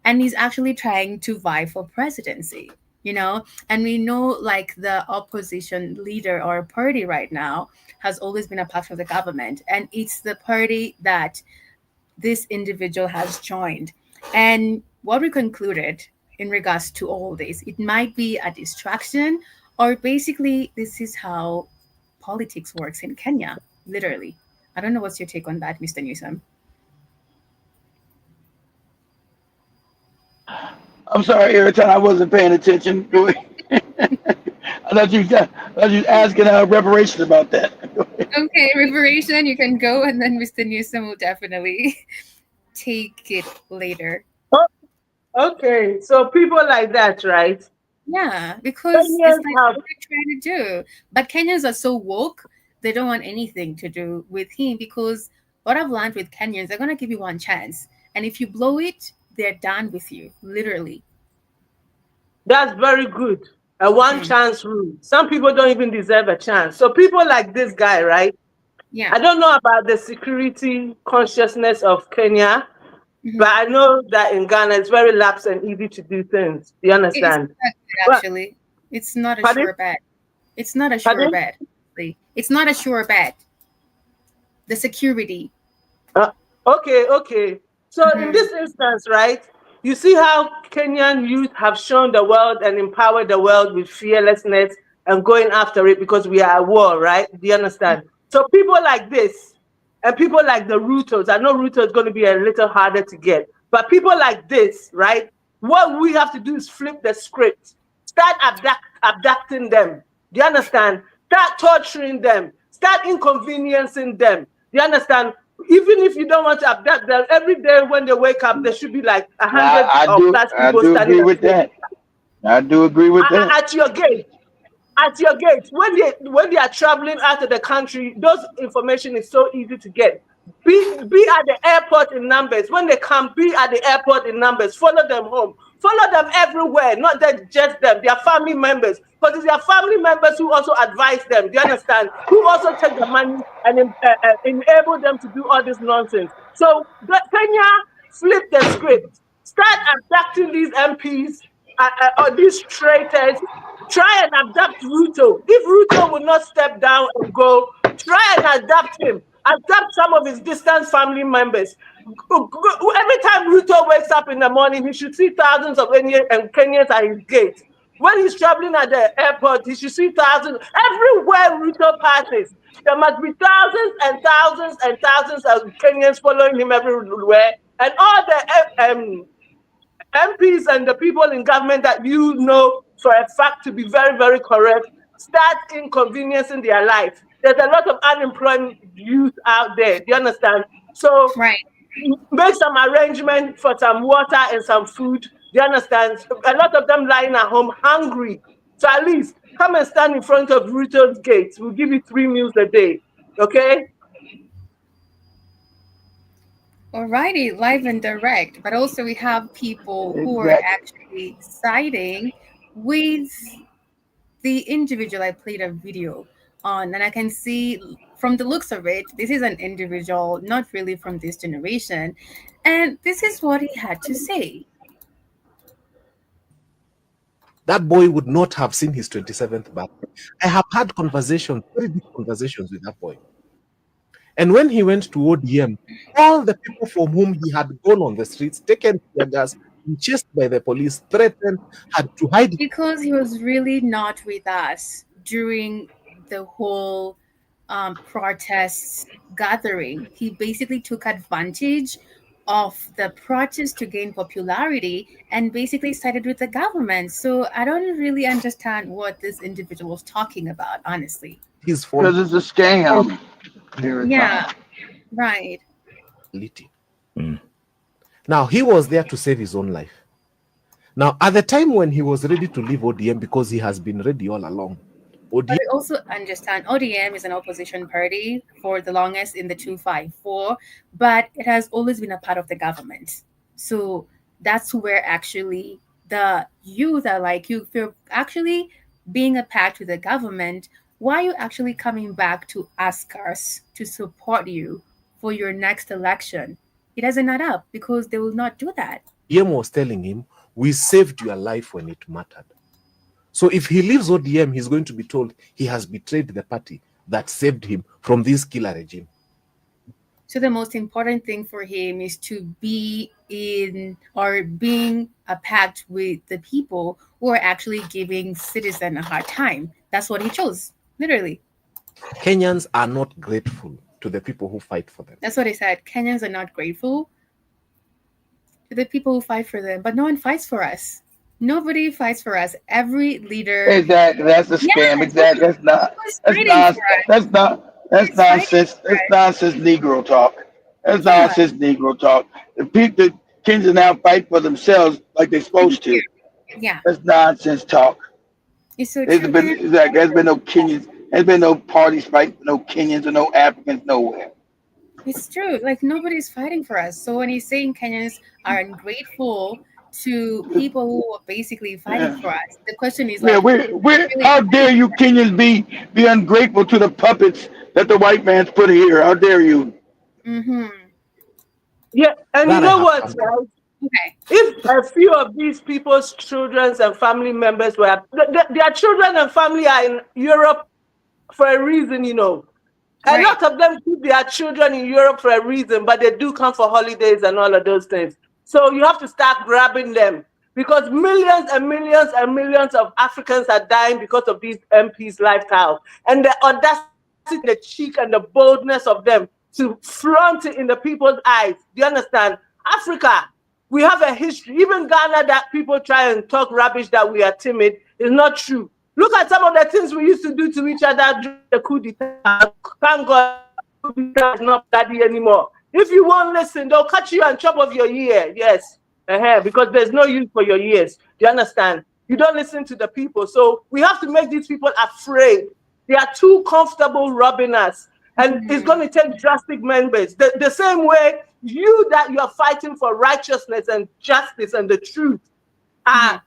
And he's actually trying to vie for presidency, you know? And we know, like, the opposition leader or party right now has always been a part of the government. And it's the party that this individual has joined. And what we concluded in regards to all this, it might be a distraction, or basically this is how politics works in Kenya, literally. I don't know what's your take on that, Mr. Newsom. I'm sorry, Airtime, I wasn't paying attention. I thought you were asking reparations about that. Okay, reparation, you can go, and then Mr. Newsom will definitely take it later. Oh, okay, so people like that, right? Yeah, because it's like what we're trying to do. But Kenyans are so woke, they don't want anything to do with him, because what I've learned with Kenyans, they're going to give you one chance. And if you blow it, they're done with you, literally. That's very good. A one-chance rule. Some people don't even deserve a chance. So people like this guy, right? Yeah. I don't know about the security consciousness of Kenya, but I know that in Ghana, it's very lax and easy to do things. Do you understand? Actually, it's not a sure bet. It's not a sure bet. It's not a sure bet. The security. Okay. So in this instance, right, you see how Kenyan youth have shown the world and empowered the world with fearlessness and going after it because we are at war, right? Do you understand? So people like this and people like the Rutos, I know Ruto is going to be a little harder to get, but people like this, right? What we have to do is flip the script. Start abducting them. Do you understand? Start torturing them. Start inconveniencing them. Do you understand? Even if you don't want to abduct them, every day when they wake up, there should be like 100 or plus people standing. I do agree with that. I do agree with that. At your gate. At your gate. When they are traveling out of the country, those information is so easy to get. Be at the airport in numbers. When they come, be at the airport in numbers. Follow them home. Follow them everywhere, not that just them, their family members. Because it's their family members who also advise them, do you understand? Who also take the money and enable them to do all this nonsense. So Kenya, flip the script. Start abducting these MPs or these traitors. Try and abduct Ruto. If Ruto will not step down and go, try and adapt him. attacked some of his distant family members. Every time Ruto wakes up in the morning, he should see thousands of Kenyans at his gate. When he's traveling at the airport, he should see thousands. Everywhere Ruto passes, there must be thousands and thousands and thousands of Kenyans following him everywhere. And all the MPs and the people in government that you know for a fact to be very, very correct start inconveniencing their life. There's a lot of unemployed youth out there. Do you understand? So Right. make some arrangement for some water and some food. Do you understand? A lot of them lying at home hungry. So at least come and stand in front of Ruto's gate. We'll give you 3 meals a day. Okay? Alrighty, live and direct. But also we have people who are Exactly. actually siding with the individual I played a video on, and I can see from the looks of it, this is an individual not really from this generation, and this is what he had to say. That boy would not have seen his 27th birthday. I have had conversations, very deep conversations with that boy. And when he went to ODM, all the people from whom he had gone on the streets, taken tear gas, been chased by the police, threatened, had to hide. Because he was really not with us during the whole protests gathering. He basically took advantage of the protest to gain popularity and basically sided with the government. So I don't really understand what this individual was talking about, honestly. His Because it's a scam. Yeah, right. Now, he was there to save his own life. Now, at the time when he was ready to leave ODM, because he has been ready all along, But I also understand ODM is an opposition party for the longest in the 254, but it has always been a part of the government. So that's where actually the youth are like, you feel actually being a pact with the government, why are you actually coming back to ask us to support you for your next election? It doesn't add up because they will not do that. ODM was telling him, we saved your life when it mattered. So if he leaves ODM, he's going to be told he has betrayed the party that saved him from this killer regime. So the most important thing for him is to be in or being a pact with the people who are actually giving citizens a hard time. That's what he chose, literally. Kenyans are not grateful to the people who fight for them. That's what he said. Kenyans are not grateful to the people who fight for them, but no one fights for us. Nobody fights for us. Every leader. Exactly. That's a scam. Exactly. That's not. That's nonsense. That's not. That's nonsense. That's nonsense. Negro talk. That's nonsense. Negro talk. The people, the Kenyans now fight for themselves like they're supposed to. Yeah. That's nonsense talk. It's so There's true. been exactly. There's been no Kenyans. There's been no parties fighting for no Kenyans or no Africans nowhere. It's true. Like nobody's fighting for us. So when he's saying Kenyans are ungrateful to people who are basically fighting for us, the question is like, we're how dare you Kenyans be ungrateful to the puppets that the white man's put here? How dare you? Mm-hmm. Yeah, and you know what, right? Okay. If a few of these people's children and family members were, their children and family are in Europe for a reason, you know. A lot of them keep their children in Europe for a reason, but they do come for holidays and all of those things. So you have to start grabbing them because millions and millions and millions of Africans are dying because of these MPs' lifestyle. And the audacity, the cheek, and the boldness of them to flaunt it in the people's eyes. Do you understand? Africa, we have a history. Even Ghana, that people try and talk rubbish that we are timid, is not true. Look at some of the things we used to do to each other during the coup d'etat. Thank God, coup d'etat is not bloody anymore. If you won't listen, they'll cut you and chop off your ear. Yes, because there's no use for your ears. Do you understand? You don't listen to the people. So we have to make these people afraid. They are too comfortable robbing us. And it's going to take drastic measures. The same way you are fighting for righteousness and justice and the truth are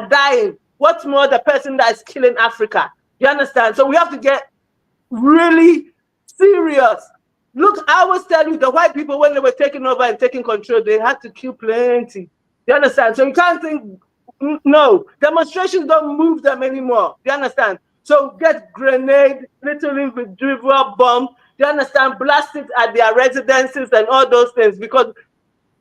dying. What's more, the person that is killing Africa? You understand? So we have to get really serious. Look, I always tell you, the white people, when they were taking over and taking control, they had to kill plenty. You understand? So you can't think, no, demonstrations don't move them anymore. You understand? So get grenade, literally with dribble bomb, Do you understand? Blast it at their residences and all those things, because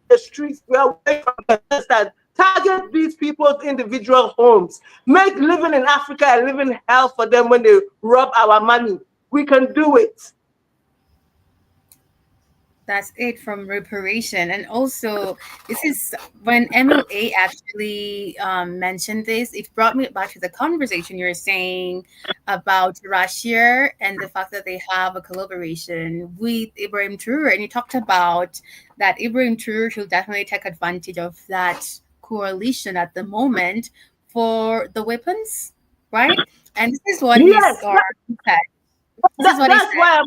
the streets were away from the understand. Target these people's individual homes. Make living in Africa a living hell for them when they rob our money. We can do it. That's it from Reparation. And also, this is when MLA actually mentioned this, it brought me back to the conversation you're saying about Russia and the fact that they have a collaboration with Ibrahim Traore. And you talked about that Ibrahim Traore should definitely take advantage of that coalition at the moment for the weapons, right? And this is what he Yes, said. This is what he that's said. why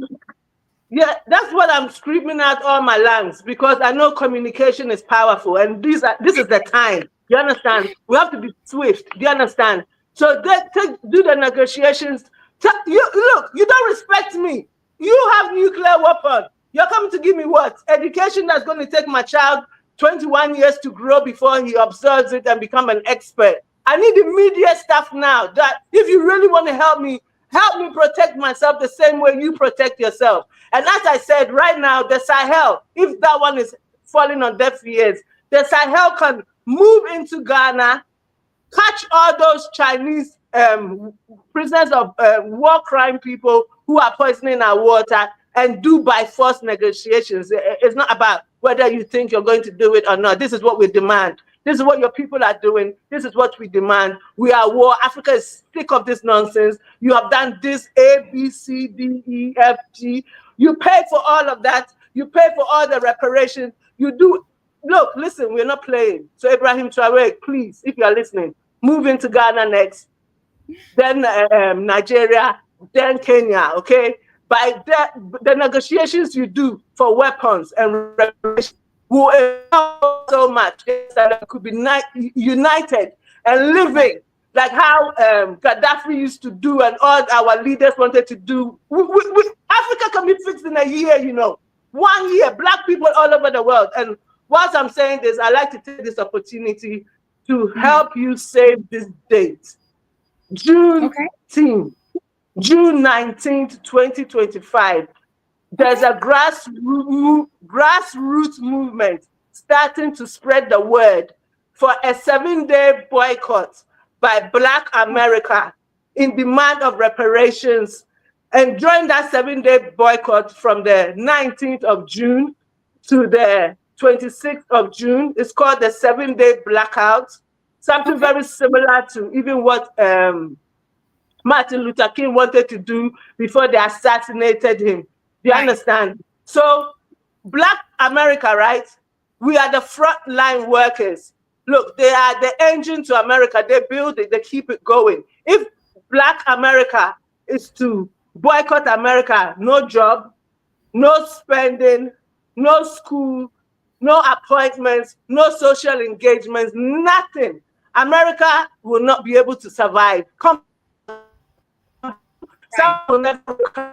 that's what I'm screaming out all my lungs, because I know communication is powerful, and this is the time. You understand? We have to be swift. Do you understand? So do the negotiations. Look, you don't respect me. You have nuclear weapon. You're coming to give me what? Education that's going to take my child 21 years to grow before he observes it and become an expert. I need immediate stuff now. That if you really want to help me protect myself the same way you protect yourself. And as I said, right now, the Sahel, if that one is falling on deaf ears, the Sahel can move into Ghana, catch all those Chinese prisoners of war crime people who are poisoning our water, and do by force negotiations. It's not about whether you think you're going to do it or not. This is what we demand. This is what your people are doing. This is what we demand. We are war. Africa is sick of this nonsense. You have done this A, B, C, D, E, F, G. You pay for all of that. You pay for all the reparations. You do. Look, listen, we're not playing. So Ibrahim Traore, please, if you're listening, move into Ghana next, then Nigeria, then Kenya, okay? By the negotiations you do for weapons and reparations will help so much that could be united and living like how Gaddafi used to do and all our leaders wanted to do. Africa can be fixed in a year, you know. 1 year, Black people all over the world. And whilst I'm saying this, I like to take this opportunity to help you save this date. June 19th, 2025. There's a grassroots movement starting to spread the word for a 7-day boycott by Black America in demand of reparations. And during that 7-day boycott from the 19th of June to the 26th of June, it's called the 7-day blackout. Something very similar to even what Martin Luther King wanted to do before they assassinated him. Do you understand? So, Black America, right? We are the frontline workers. Look, they are the engine to America. They build it, they keep it going. If Black America is to boycott America, no job, no spending, no school, no appointments, no social engagements, nothing. America will not be able to survive. Some will never,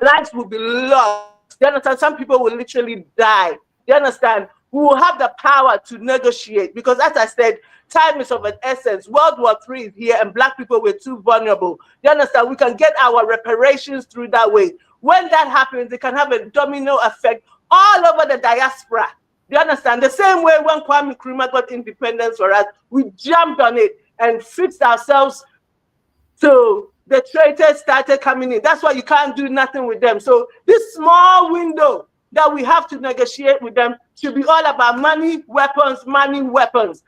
lives will be lost. You understand? Some people will literally die. You understand? We will have the power to negotiate because, as I said, time is of an essence. World War III is here, and Black people were too vulnerable. You understand? We can get our reparations through that way. When that happens, it can have a domino effect all over the diaspora. You understand? The same way when Kwame Nkrumah got independence for us, we jumped on it and fixed ourselves so the traitors started coming in. That's why you can't do nothing with them. So this small window that we have to negotiate with them should be all about money, weapons, money, weapons.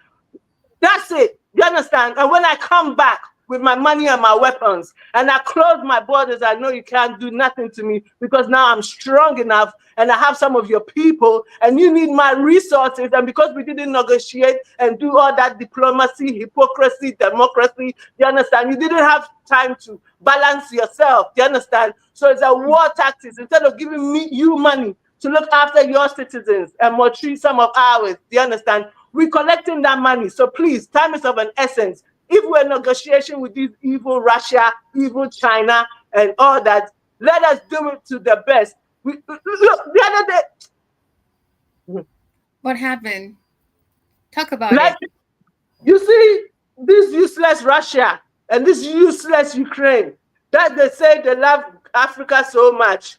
That's it. You understand? And when I come back with my money and my weapons and I close my borders, I know you can't do nothing to me because now I'm strong enough and I have some of your people and you need my resources. And because we didn't negotiate and do all that diplomacy, hypocrisy, democracy, you understand? You didn't have time to balance yourself. You understand? So it's a war tactics. Instead of giving you money to look after your citizens and maltreat some of ours, do you understand? We're collecting that money. So please, time is of an essence. If we're in negotiation with this evil Russia, evil China, and all that, let us do it to the best. Look, the other day. What happened? Talk about it. You see, this useless Russia and this useless Ukraine, that they say they love Africa so much.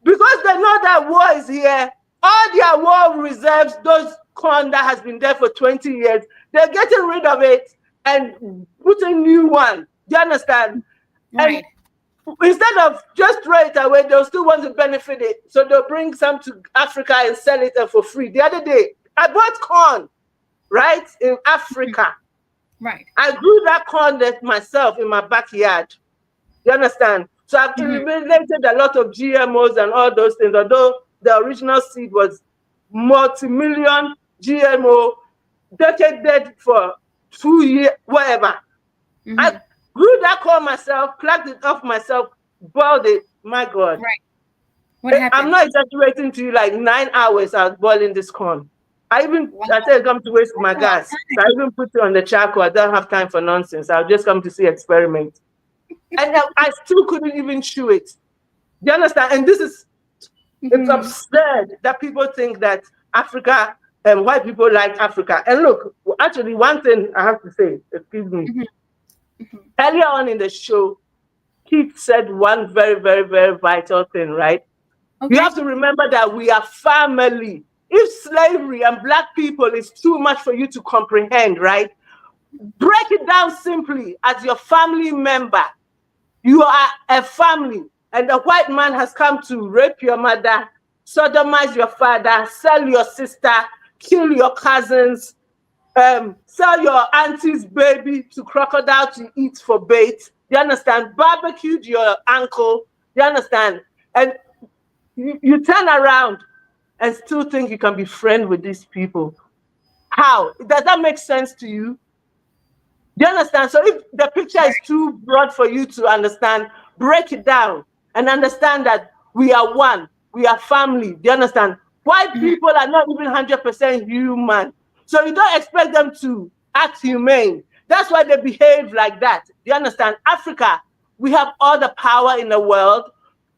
because they know that war is here, all their war reserves, those corn that has been there for 20 years, they're getting rid of it and putting new one. Do you understand? Right. And instead of just throw it away, they'll still want to benefit it. So they'll bring some to Africa and sell it for free. The other day, I bought corn, right, in Africa. Right. I grew that corn myself in my backyard. You understand? So I've eliminated a lot of GMOs and all those things, although the original seed was multi-million GMO, decade for 2 years, whatever. I grew that corn myself, plucked it off myself, boiled it. My God. Right. What happened? I'm not exaggerating to you, like 9 hours I was boiling this corn. I said come to waste my gas. So I even put it on the charcoal. I don't have time for nonsense. I'll just come to see experiment. And I still couldn't even chew it. Do you understand? And this is, it's absurd that people think that Africa and white people like Africa. And look, actually, one thing I have to say, excuse me. Earlier on in the show, Keith said one very, very, very vital thing, right? Okay. You have to remember that we are family. If slavery and black people is too much for you to comprehend, right? Break it down simply as your family member. You are a family, and the white man has come to rape your mother, sodomize your father, sell your sister, kill your cousins, sell your auntie's baby to crocodile to eat for bait. You understand? Barbecued your uncle. You understand? And you turn around and still think you can be friends with these people. How? Does that make sense to you? Do you understand? So if the picture is too broad for you to understand, break it down and understand that we are one. We are family. Do you understand? White people are not even 100% human. So you don't expect them to act humane. That's why they behave like that. Do you understand? Africa, we have all the power in the world.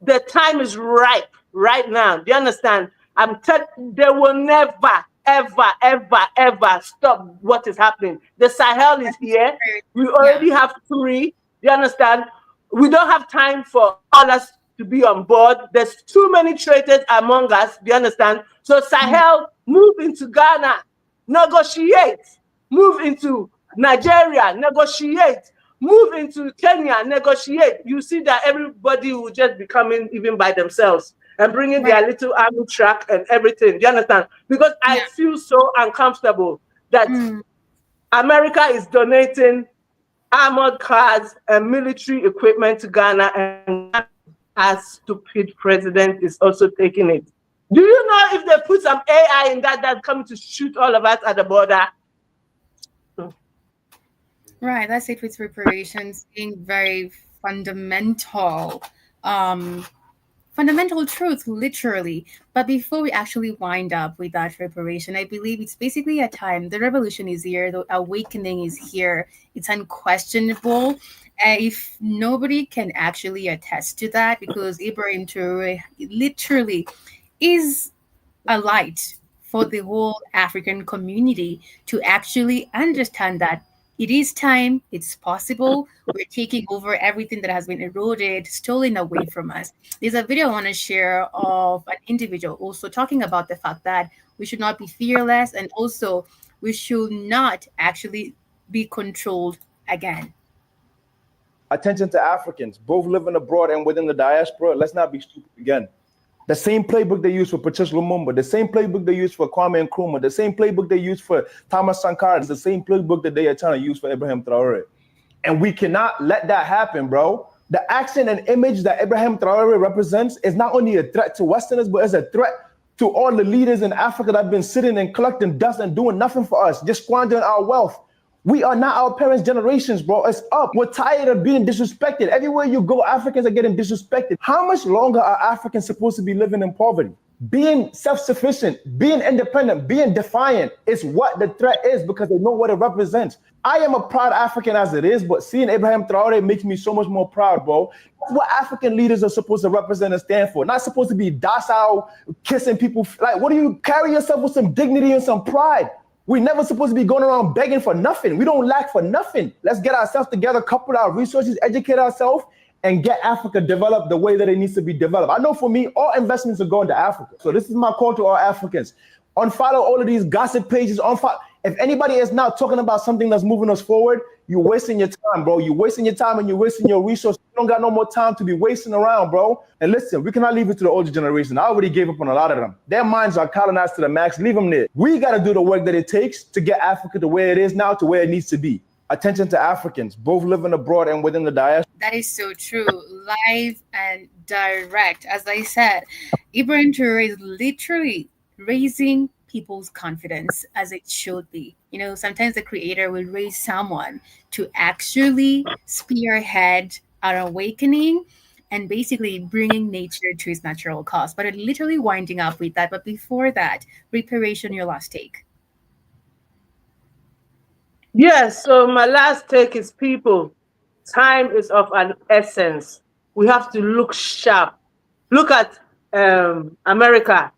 The time is ripe right now. Do you understand? They will never, ever, ever, ever stop what is happening. The Sahel is here. We already have 3. Do you understand? We don't have time for all us to be on board. There's too many traitors among us. Do you understand? So Sahel, move into Ghana, negotiate. Move into Nigeria, negotiate. Move into Kenya, negotiate. You see that everybody will just be coming even by themselves and bringing their little army truck and everything. Do you understand? Because I feel so uncomfortable that America is donating armored cars and military equipment to Ghana, and our stupid president is also taking it. Do you know if they put some AI in that's coming to shoot all of us at the border? Right, that's it with reparations being very fundamental truth, literally. But before we actually wind up with that reparation, I believe it's basically a time. The revolution is here, the awakening is here. It's unquestionable. If nobody can actually attest to that, because Ibrahim Traore literally is a light for the whole African community to actually understand that it is time, it's possible. We're taking over everything that has been eroded, stolen away from us. There's a video I want to share of an individual also talking about the fact that we should not be fearless, and also we should not actually be controlled again. Attention to Africans, both living abroad and within the diaspora. Let's not be stupid again. The same playbook they use for Patrice Lumumba, the same playbook they use for Kwame Nkrumah, the same playbook they use for Thomas Sankara, is the same playbook that they are trying to use for Ibrahim Traore. And we cannot let that happen, bro. The accent and image that Ibrahim Traore represents is not only a threat to Westerners, but it's a threat to all the leaders in Africa that have been sitting and collecting dust and doing nothing for us, just squandering our wealth. We are not our parents' generations, bro. It's up. We're tired of being disrespected. Everywhere you go, Africans are getting disrespected. How much longer are Africans supposed to be living in poverty? Being self-sufficient, being independent, being defiant is what the threat is, because they know what it represents. I am a proud African as it is, but seeing Ibrahim Traore makes me so much more proud, bro. That's what African leaders are supposed to represent and stand for. Not supposed to be docile, kissing people. Like, what do you carry yourself with some dignity and some pride? We're never supposed to be going around begging for nothing. We don't lack for nothing. Let's get ourselves together, couple our resources, educate ourselves, and get Africa developed the way that it needs to be developed. I know for me, all investments are going to Africa. So this is my call to all Africans. Unfollow all of these gossip pages. If anybody is not talking about something that's moving us forward, you're wasting your time, bro. You're wasting your time and you're wasting your resources. You don't got no more time to be wasting around, bro. And listen, we cannot leave it to the older generation. I already gave up on a lot of them. Their minds are colonized to the max. Leave them there. We got to do the work that it takes to get Africa to where it is now, to where it needs to be. Attention to Africans, both living abroad and within the diaspora. That is so true. Live and direct. As I said, Ibrahim Toure is literally raising people's confidence as it should be. You know, sometimes the creator will raise someone to actually spearhead an awakening and basically bringing nature to its natural cause. But literally winding up with that. But before that, reparation, your last take. Yes, so my last take is people. Time is of an essence. We have to look sharp. Look at America.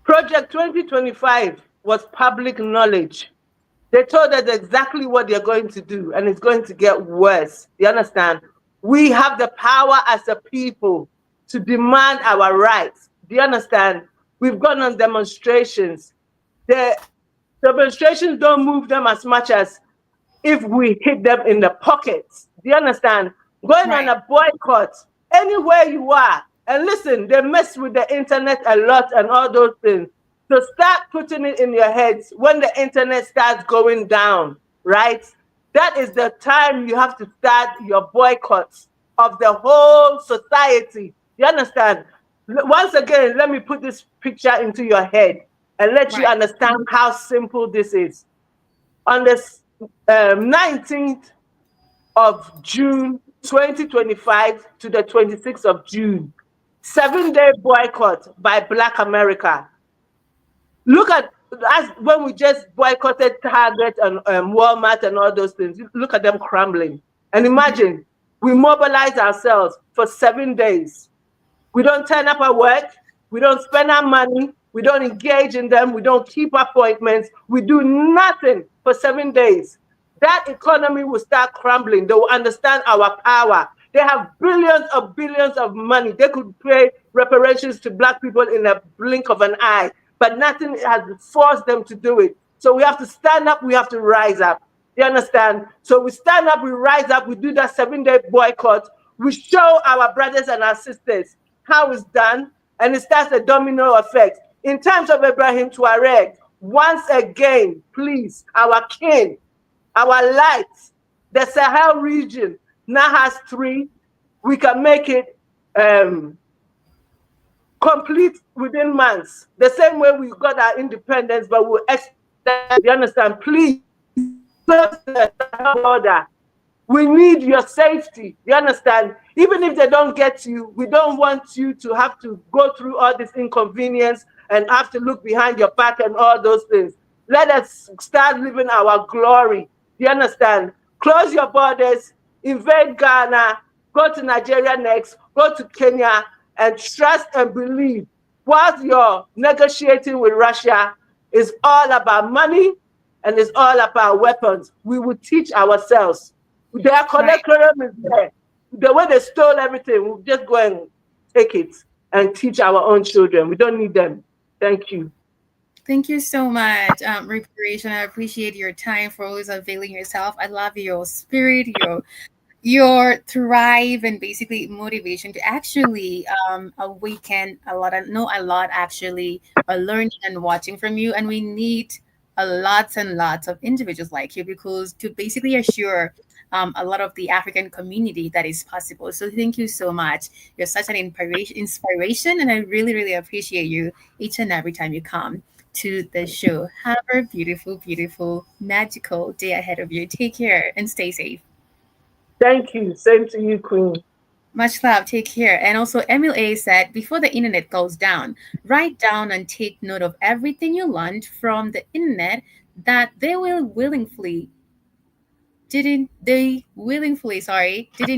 Project 2025 was public knowledge. They told us exactly what they're going to do, and it's going to get worse. You understand? We have the power as a people to demand our rights. Do you understand? We've gone on demonstrations. The demonstrations don't move them as much as if we hit them in the pockets. Do you understand? Going on a boycott anywhere you are. And listen, they mess with the internet a lot and all those things. So start putting it in your heads when the internet starts going down, right? That is the time you have to start your boycotts of the whole society. You understand? Once again, let me put this picture into your head and let you understand how simple this is. On the 19th of June 2025 to the 26th of June, 7-day boycott by Black America. Look at as when we just boycotted Target and Walmart and all those things. Look at them crumbling. And imagine we mobilize ourselves for 7 days. We don't turn up at work. We don't spend our money. We don't engage in them. We don't keep appointments. We do nothing for 7 days. That economy will start crumbling. They will understand our power. They have billions of money. They could pay reparations to Black people in a blink of an eye, but nothing has forced them to do it. So we have to stand up. We have to rise up. You understand? So we stand up, we rise up, we do that 7-day boycott. We show our brothers and our sisters how it's done, and it starts a domino effect. In terms of Ibrahim Touareg, once again, please, our king, our lights, the Sahel region now has 3. We can make it complete within months. The same way we got our independence, but we'll extend. You understand? Please, close the border. We need your safety. You understand? Even if they don't get you, we don't want you to have to go through all this inconvenience and have to look behind your back and all those things. Let us start living our glory. You understand? Close your borders, invade Ghana, go to Nigeria next, go to Kenya, and trust and believe. Whilst you're negotiating with Russia, it's all about money and it's all about weapons. We will teach ourselves. Their curriculum is there. The way they stole everything, we'll just go and take it and teach our own children. We don't need them. Thank you. Thank you so much, Reparation. I appreciate your time, for always availing yourself. I love your spirit, your thrive, and basically motivation to actually awaken a lot. I know a lot actually are learning and watching from you, and we need lots and lots of individuals like you, because to basically assure a lot of the African community that is possible. So thank you so much. You're such an inspiration, and I really, really appreciate you each and every time you come to the show. Have a beautiful, beautiful, magical day ahead of you. Take care and stay safe. Thank you. Same to you, Queen. Much love. Take care. And also, Emil A said, before the internet goes down, write down and take note of everything you learned from the internet that didn't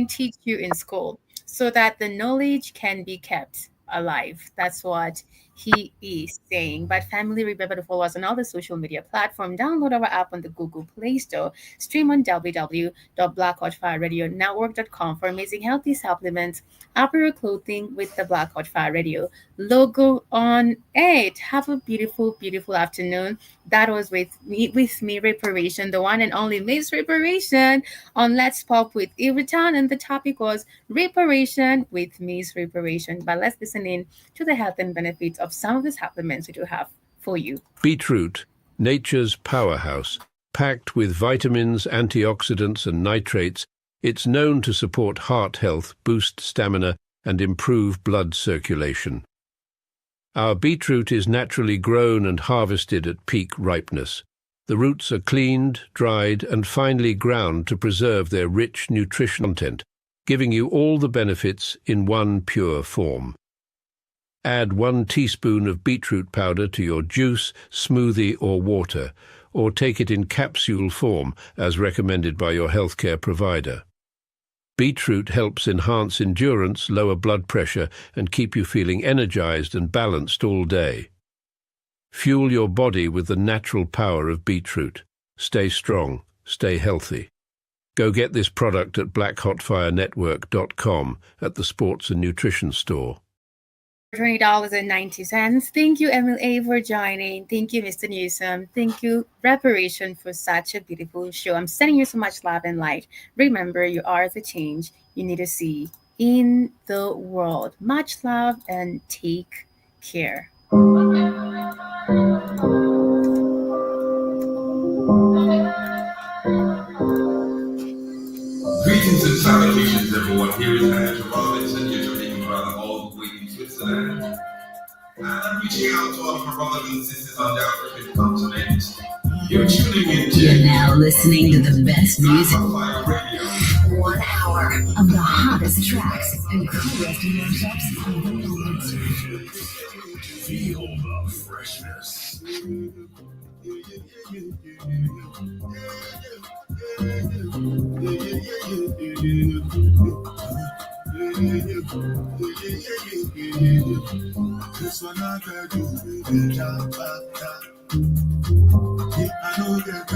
teach you in school, so that the knowledge can be kept alive. That's what he is saying. But family, remember to follow us on all the social media platforms. Download our app on the Google Play Store. Stream on www.blackhotfirenetwork.com for amazing healthy supplements, apparel clothing with the Black Hot Fire Radio logo on it. Have a beautiful, beautiful afternoon. That was with me, Reparation, the one and only Miss Reparation on Let's Pop with Iritan, and the topic was Reparation with Miss Reparation. But let's listen in to the health and benefits of some of the supplements we do have for you. Beetroot, nature's powerhouse. Packed with vitamins, antioxidants, and nitrates, it's known to support heart health, boost stamina, and improve blood circulation. Our beetroot is naturally grown and harvested at peak ripeness. The roots are cleaned, dried, and finely ground to preserve their rich nutritional content, giving you all the benefits in one pure form. Add 1 teaspoon of beetroot powder to your juice, smoothie, or water, or take it in capsule form as recommended by your healthcare provider. Beetroot helps enhance endurance, lower blood pressure, and keep you feeling energized and balanced all day. Fuel your body with the natural power of beetroot. Stay strong, stay healthy. Go get this product at blackhotfirenetwork.com at the Sports and Nutrition Store. $20.90. Thank you, MLA, for joining. Thank you, Mr. Newsom. Thank you, Reparation, for such a beautiful show. I'm sending you so much love and light. Remember, you are the change you need to see in the world. Much love and take care. Greetings and salutations, everyone. Here is Andrew Robinson, your Jamaican brother, all the way in Switzerland. And I'm reaching out to all of my brothers and sisters on the African continent. You're tuning in to You're now listening to the best music. Fire Radio. 1 hour of the hottest tracks and coolest mashups of the moment. Feel the freshness. This one I can do with it. I know that